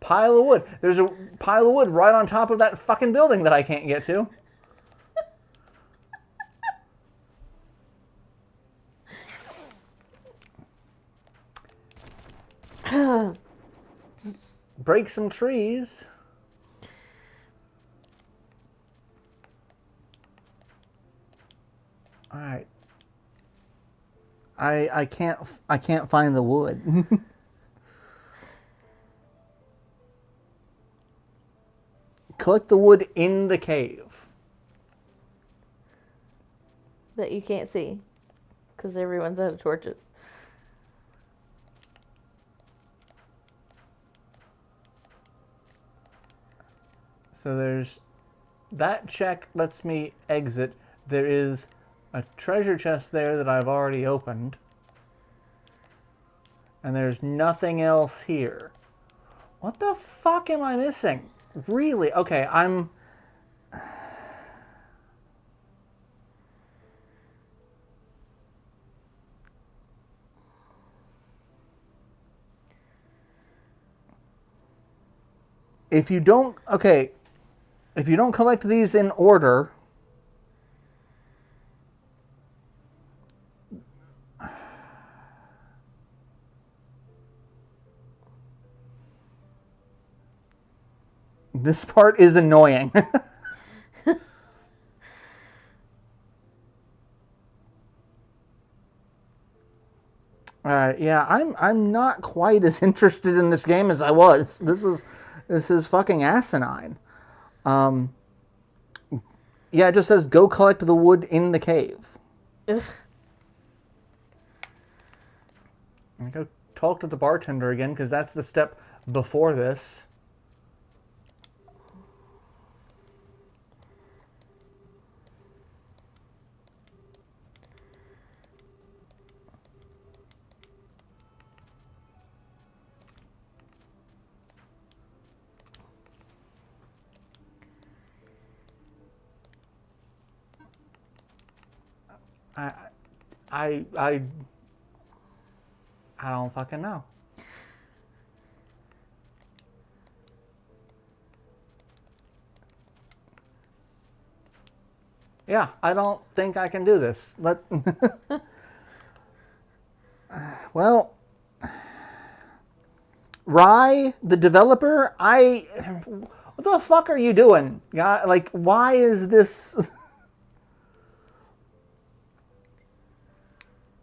Pile of wood. There's a pile of wood right on top of that fucking building that I can't get to. Break some trees. All right. I can't find the wood. Collect the wood in the cave. That you can't see. Because everyone's out of torches. So there's... That check lets me exit. There is a treasure chest there that I've already opened. And there's nothing else here. What the fuck am I missing? Really? Okay, I'm... If you don't... Okay. If you don't collect these in order... This part is annoying. Alright, yeah, I'm not quite as interested in this game as I was. This is fucking asinine. Yeah, it just says go collect the wood in the cave. Ugh. And go talk to the bartender again, because that's the step before this. I don't fucking know. Yeah, I don't think I can do this. Well, Rye, the developer, what the fuck are you doing? Like, why is this?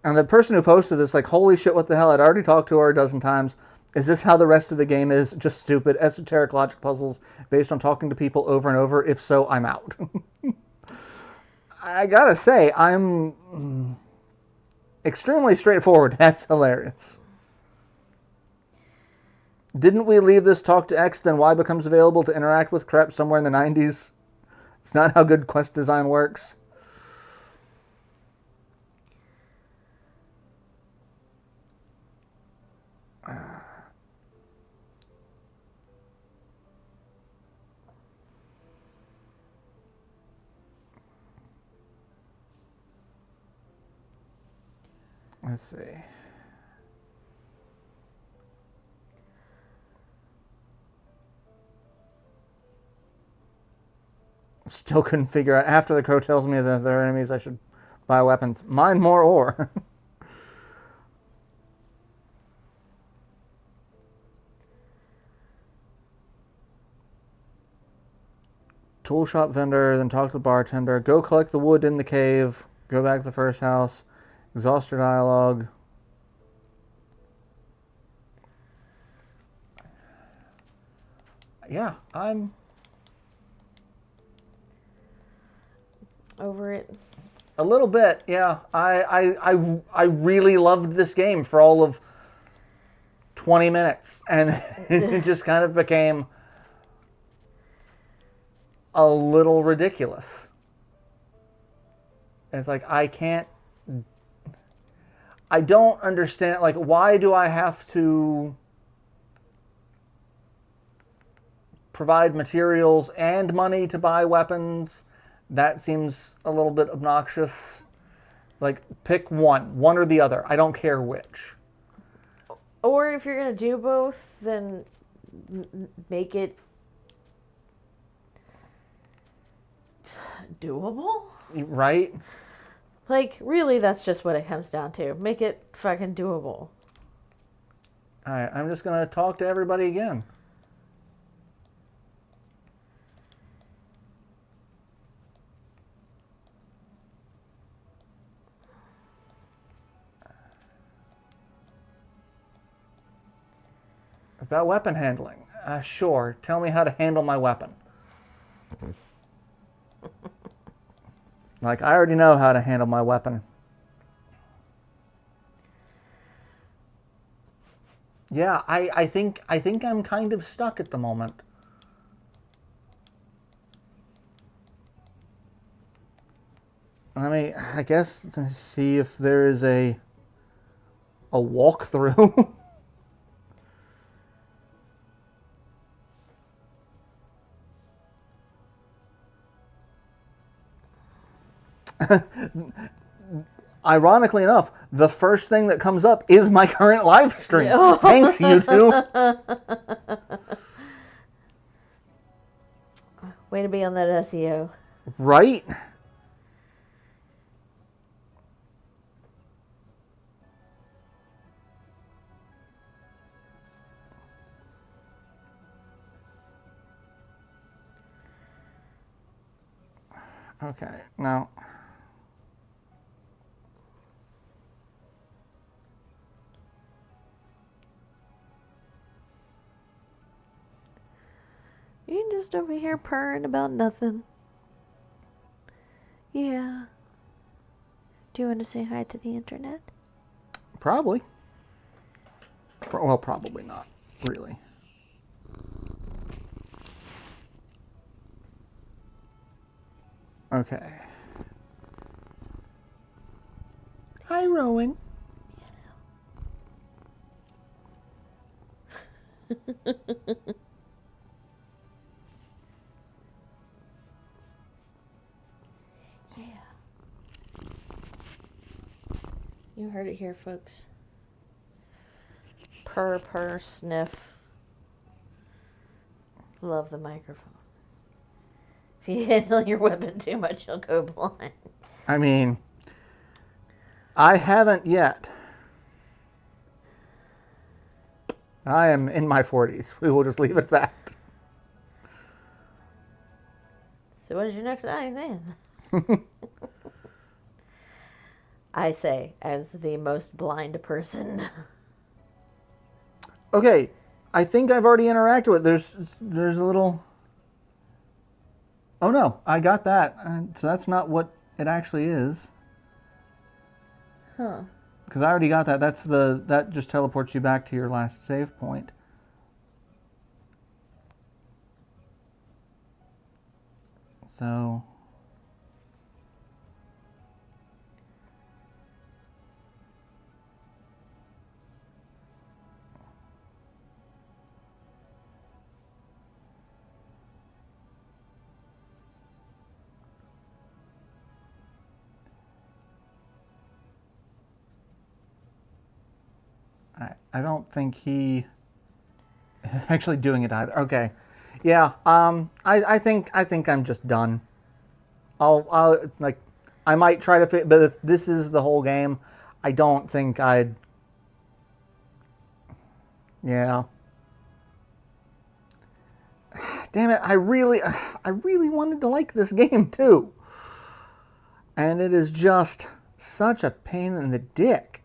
And the person who posted this, like, holy shit, what the hell? I'd already talked to her a dozen times. Is this how the rest of the game is? Just stupid, esoteric logic puzzles based on talking to people over and over? If so, I'm out. I gotta say, I'm extremely straightforward. That's hilarious. Didn't we leave this talk to X, then Y becomes available to interact with crap somewhere in the 90s? It's not how good quest design works. Let's see. Still couldn't figure out. After the crow tells me that they're enemies, I should buy weapons. Mine more ore. Tool shop vendor, then talk to the bartender. Go collect the wood in the cave. Go back to the first house. Exhaust your dialogue. Yeah, I'm over it. a little bit. Yeah, I really loved this game for all of 20 minutes, and it just kind of became a little ridiculous. And it's like, I don't understand, like, why do I have to provide materials and money to buy weapons? That seems a little bit obnoxious. Like, pick one or the other. I don't care which. Or if you're going to do both, then make it doable? Right? Like, really, that's just what it comes down to. Make it fucking doable. Alright, I'm just going to talk to everybody again. About weapon handling. Sure, tell me how to handle my weapon. Like, I already know how to handle my weapon. Yeah, I think I'm kind of stuck at the moment. I guess see if there is a walkthrough. Ironically enough, the first thing that comes up is my current live stream. Oh. Thanks, YouTube. Way to be on that SEO. Right? Okay, now... You just over here purring about nothing. Yeah. Do you want to say hi to the internet? Probably. Well, probably not, really. Okay. Hi, Rowan. Yeah. You heard it here, folks. Purr, purr, sniff. Love the microphone. If you handle your weapon too much, you'll go blind. I mean, I haven't yet. I am in my 40s. We will just leave it at that. So what is your next exam? I say, as the most blind person. Okay, I think I've already interacted with it. There's a little... Oh no, I got that. So that's not what it actually is. Huh. Because I already got that. That just teleports you back to your last save point. So... I don't think he is actually doing it either. Okay, yeah. I think I'm just done. I'll like, I might try to fit, but if this is the whole game, I don't think I'd. Yeah. Damn it! I really wanted to like this game too, and it is just such a pain in the dick.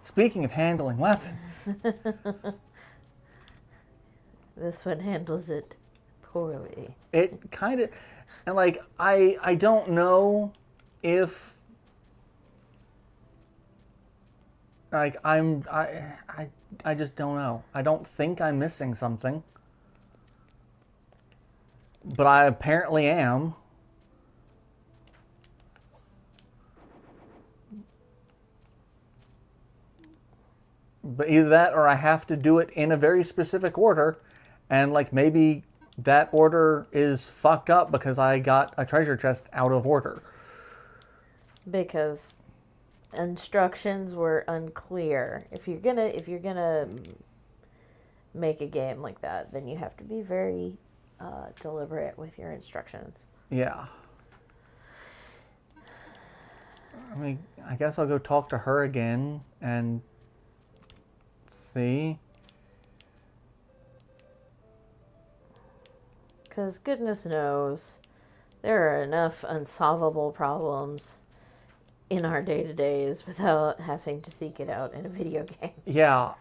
Speaking of handling weapons. This one handles it poorly. It kind of, and like, I don't know if, like, I just don't know. I don't think I'm missing something. But I apparently am. But either that or I have to do it in a very specific order. And like maybe that order is fucked up because I got a treasure chest out of order. Because instructions were unclear. If you're gonna make a game like that, then you have to be very deliberate with your instructions. Yeah. I mean, I guess I'll go talk to her again and see. Because goodness knows, there are enough unsolvable problems in our day-to-days without having to seek it out in a video game. Yeah.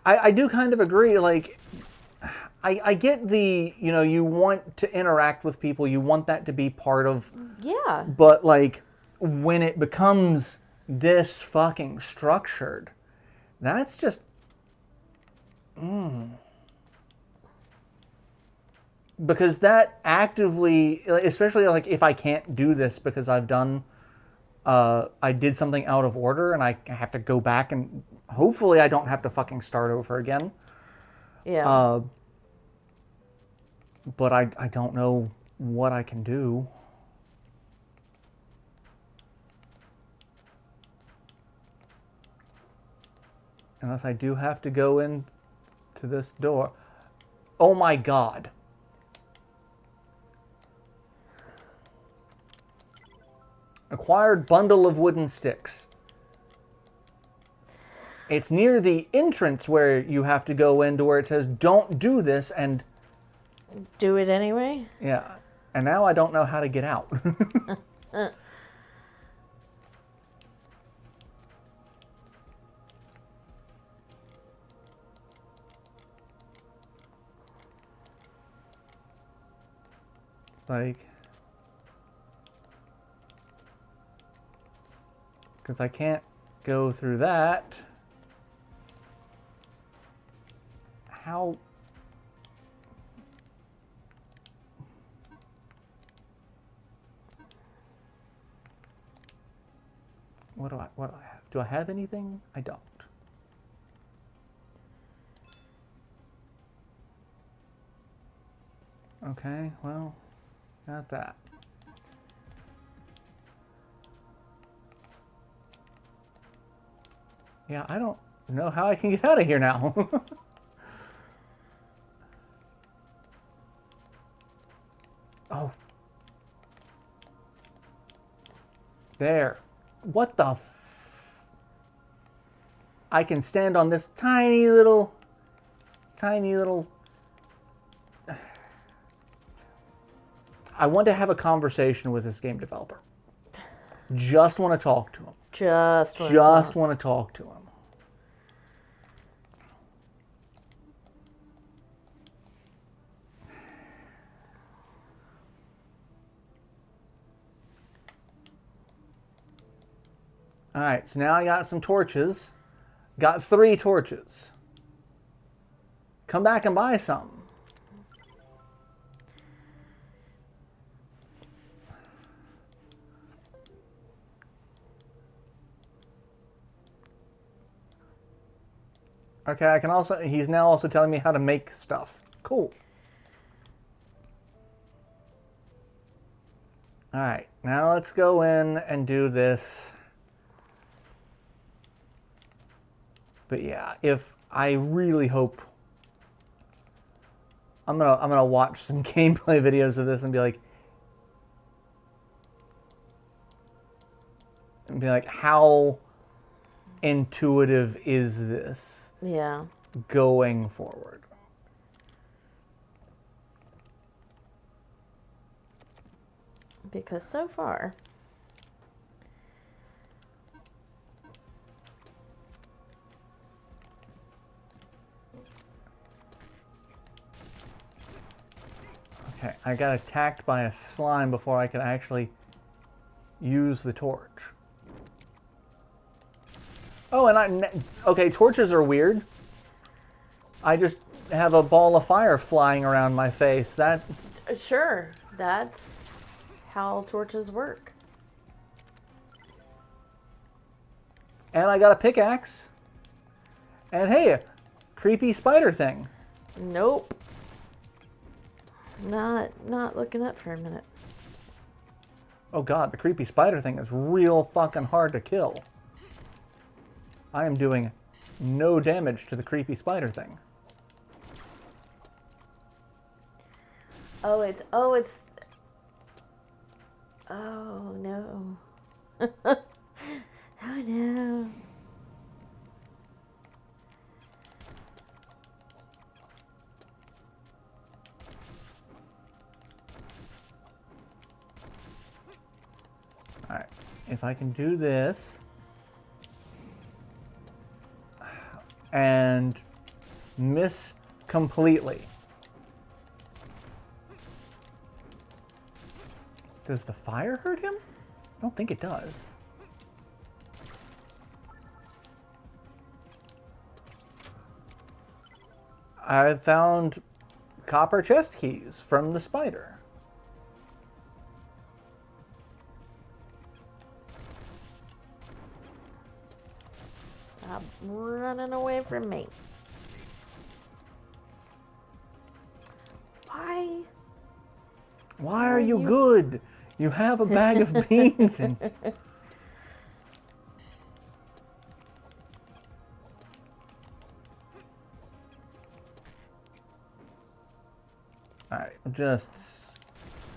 I do kind of agree. Like, I get the, you know, you want to interact with people, you want that to be part of... Yeah. But, like, when it becomes this fucking structured, that's just... Because that actively, especially, like, if I can't do this because I've done... I did something out of order and I have to go back and... Hopefully I don't have to fucking start over again. Yeah. But I don't know what I can do. Unless I do have to go in to this door. Oh my god. Acquired bundle of wooden sticks. It's near the entrance where you have to go in to where it says, don't do this, and... Do it anyway? Yeah. And now I don't know how to get out. Like... Because I can't go through that. How... What do I have? Do I have anything? I don't. Okay, well, got that. Yeah, I don't know how I can get out of here now. Oh. There. What the I can stand on this tiny little... I want to have a conversation with this game developer. Just want to talk to him. Just want to talk to him. Alright, so now I got some torches. Got 3 torches. Come back and buy some. Okay, I can also... He's now also telling me how to make stuff. Cool. Alright, now let's go in and do this. But yeah, if I really hope... I'm gonna watch some gameplay videos of this and be like... how intuitive is this? Yeah. Going forward. Because so far... Okay, I got attacked by a slime before I could actually use the torch. Oh, and okay, torches are weird. I just have a ball of fire flying around my face. That... Sure, that's how torches work. And I got a pickaxe. And hey, a creepy spider thing. Nope. Not looking up for a minute. Oh god, the creepy spider thing is real fucking hard to kill. I am doing no damage to the creepy spider thing. Oh, it's... Oh, no. Oh, no. if I can do this and miss completely. Does the fire hurt him? I don't think it does. I found copper chest keys from the spider. Stop running away from me. Why? Why are you good? You have a bag of beans and... Alright, just...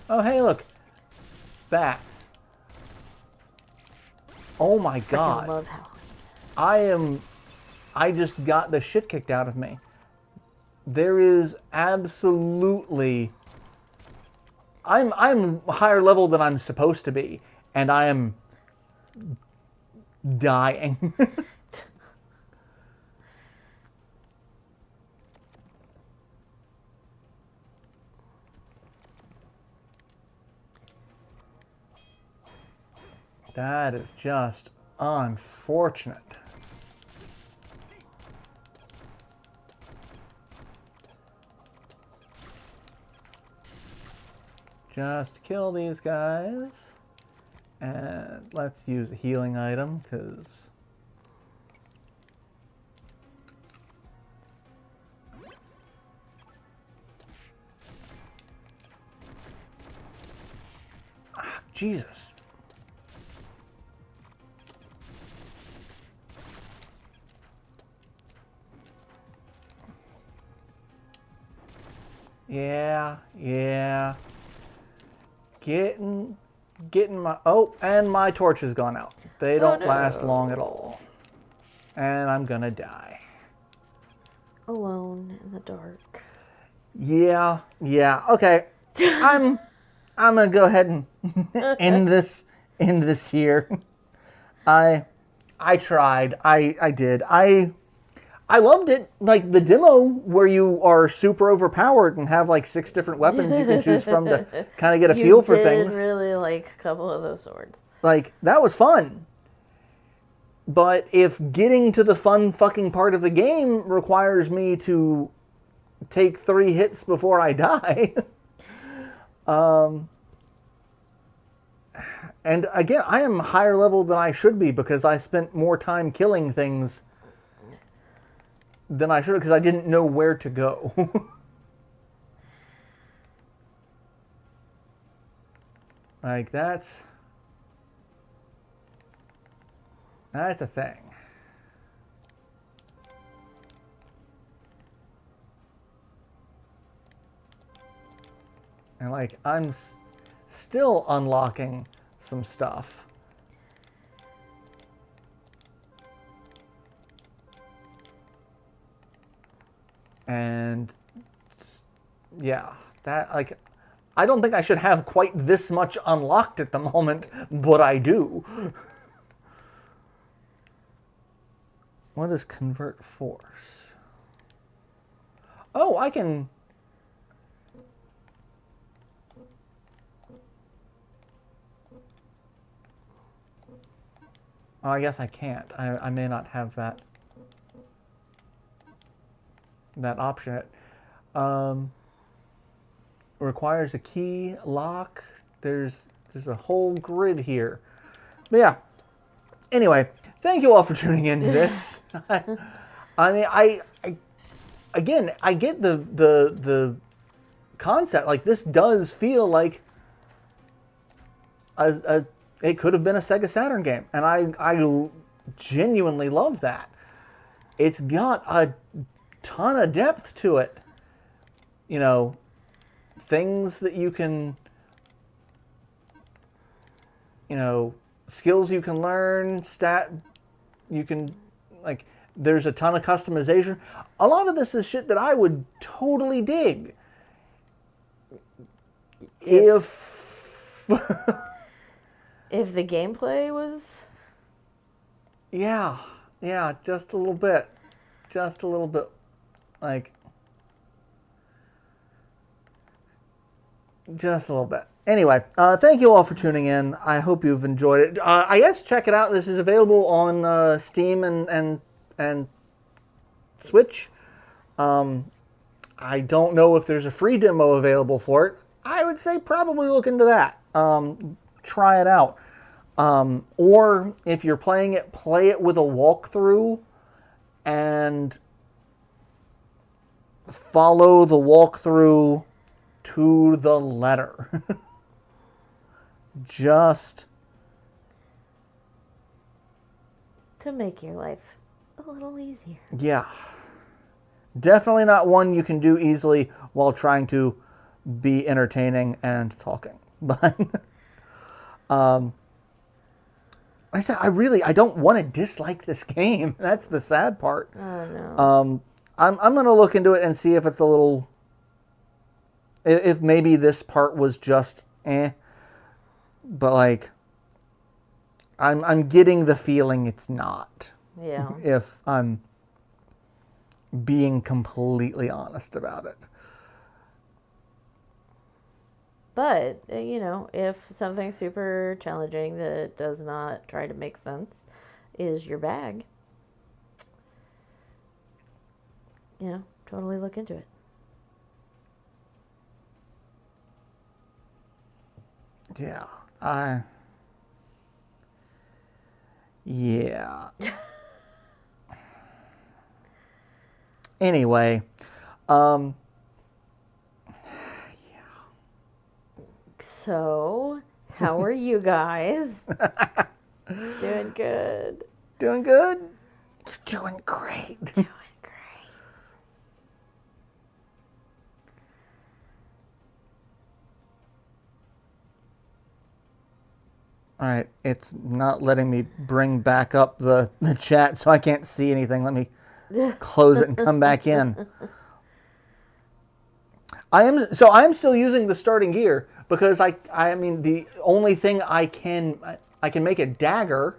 Oh, hey, look. Bats. Oh my god. I love Halloween. I just got the shit kicked out of me. There is absolutely... I'm higher level than I'm supposed to be, and I am dying. That is just unfortunate. Just kill these guys. And let's use a healing item, because... Ah, Jesus. Yeah. Getting my... Oh, and my torch has gone out. They don't last long at all. And I'm gonna die. Alone in the dark. Yeah. Okay. I'm gonna go ahead and end this here. I tried. I did. I loved it, like the demo where you are super overpowered and have like 6 different weapons you can choose from to kind of get a feel for things. I really like a couple of those swords. Like, that was fun. But if getting to the fun fucking part of the game requires me to take 3 hits before I die, and again, I am higher level than I should be because I spent more time killing things than I should have because I didn't know where to go. Like, that's a thing. And like, I'm still unlocking some stuff. And yeah, that, like, I don't think I should have quite this much unlocked at the moment, but I do. What is convert force? Oh, I can... Oh, I guess I can't. I may not have that option. Requires a key, lock. There's a whole grid here. But yeah. Anyway, thank you all for tuning in to this. I mean, I again, I get the concept. Like, this does feel like it could have been a Sega Saturn game, and I genuinely love that. It's got a ton of depth to it. You know, things that you can, you know, skills you can learn, you can, like, there's a ton of customization. A lot of this is shit that I would totally dig. If If the gameplay was... Yeah, just a little bit. Just a little bit. Like, just a little bit. Anyway, thank you all for tuning in. I hope you've enjoyed it. I guess check it out. This is available on Steam and Switch. I don't know if there's a free demo available for it. I would say probably look into that. Try it out. Or if you're playing it, play it with a walkthrough and follow the walkthrough to the letter. Just to make your life a little easier. Yeah. Definitely not one you can do easily while trying to be entertaining and talking. But like I said, I don't want to dislike this game. That's the sad part. Oh no. I'm gonna look into it and see if it's a little, if maybe this part was just but like I'm getting the feeling it's not. Yeah. If I'm being completely honest about it. But, you know, if something super challenging that does not try to make sense is your bag, you know, totally look into it. Yeah. Yeah. Anyway, So, how are you guys? Doing good. Doing good? You're doing great. Doing great. All right, it's not letting me bring back up the chat, so I can't see anything. Let me close it and come back in. I'm still using the starting gear because I mean the only thing I can make a dagger,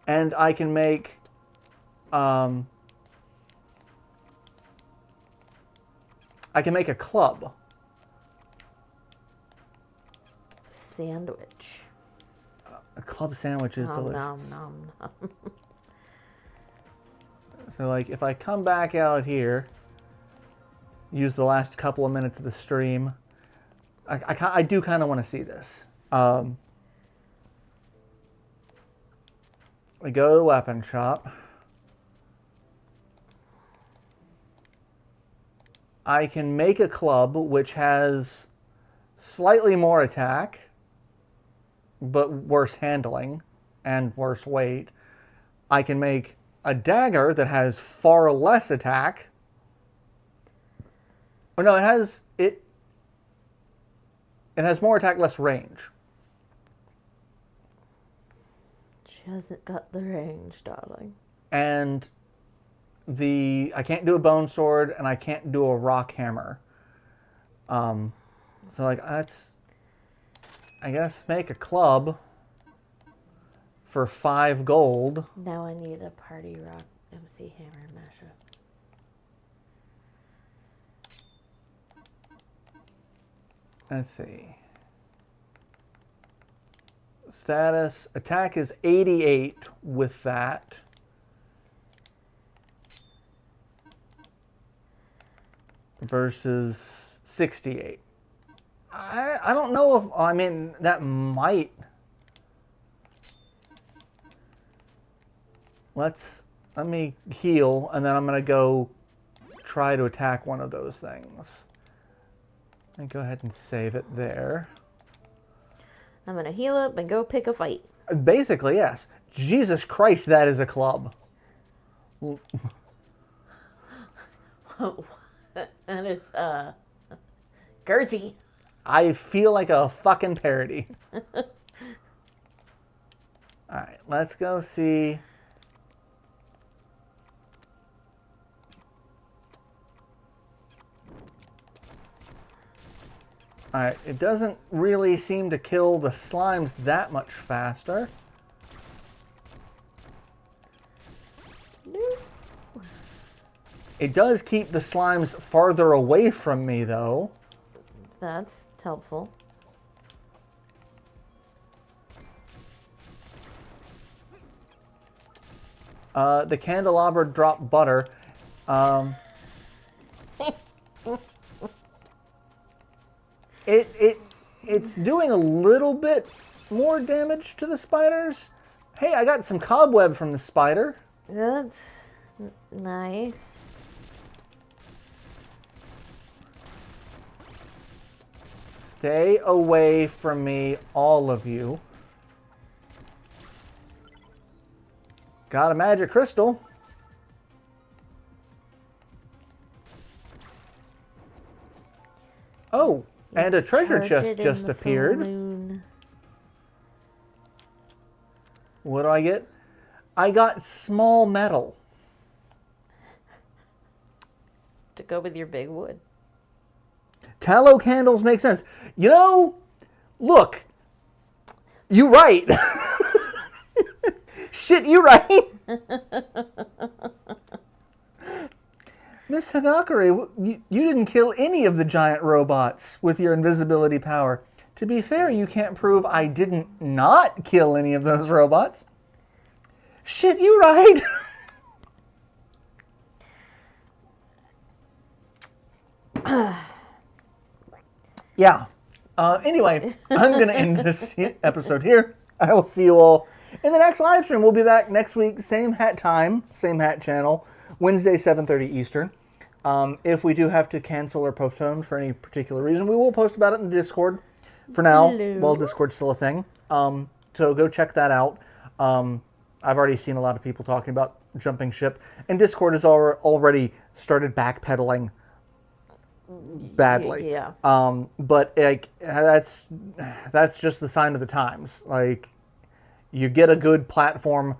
and I can make a club. Sandwich. A club sandwich is delicious. Nom, nom, nom. So like if I come back out here, use the last couple of minutes of the stream, I do kind of want to see this. We go to the weapon shop. I can make a club which has slightly more attack, but worse handling and worse weight. I can make a dagger that has far less attack. Oh no, it has more attack, less range. She hasn't got the range, darling. And I can't do a bone sword and I can't do a rock hammer. So like that's, I guess, make a club for 5 gold. Now I need a party rock MC hammer mashup. Let's see. Status attack is 88 with that. Versus 68. I don't know if, I mean, that might. Let me heal, and then I'm going to go try to attack one of those things. And go ahead and save it there. I'm going to heal up and go pick a fight. Basically, yes. Jesus Christ, that is a club. That is, girthy. I feel like a fucking parody. Alright, let's go see. Alright, it doesn't really seem to kill the slimes that much faster. No. It does keep the slimes farther away from me, though. That's helpful. The candelabra dropped butter. It's doing a little bit more damage to the spiders. Hey, I got some cobweb from the spider. That's nice. Stay away from me, all of you. Got a magic crystal. Oh, and a treasure chest just appeared. What do I get? I got small metal. To go with your big wood. Tallow candles make sense. You know, look, you right. Shit, you right. Miss Hagakure, you didn't kill any of the giant robots with your invisibility power. To be fair, you can't prove I didn't not kill any of those robots. Shit, you right. Yeah. Anyway, I'm going to end this episode here. I will see you all in the next live stream. We'll be back next week, same hat time, same hat channel, Wednesday, 7:30 Eastern. If we do have to cancel or postpone for any particular reason, we will post about it in the Discord for now, while Discord's still a thing. So go check that out. I've already seen a lot of people talking about jumping ship, and Discord has already started backpedaling badly. Yeah. But like that's just the sign of the times. Like, you get a good platform,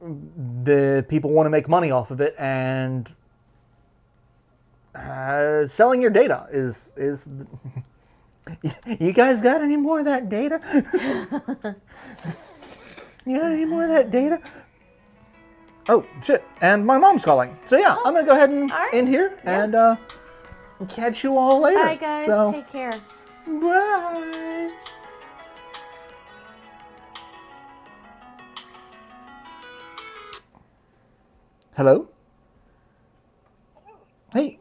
the people want to make money off of it, and selling your data is you guys got any more of that data? You got any more of that data? Oh shit, and my mom's calling, so yeah, I'm gonna go ahead and end here. And catch you all later. Bye guys, take care. Bye. Hello? Hey.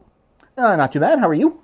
Not too bad. How are you?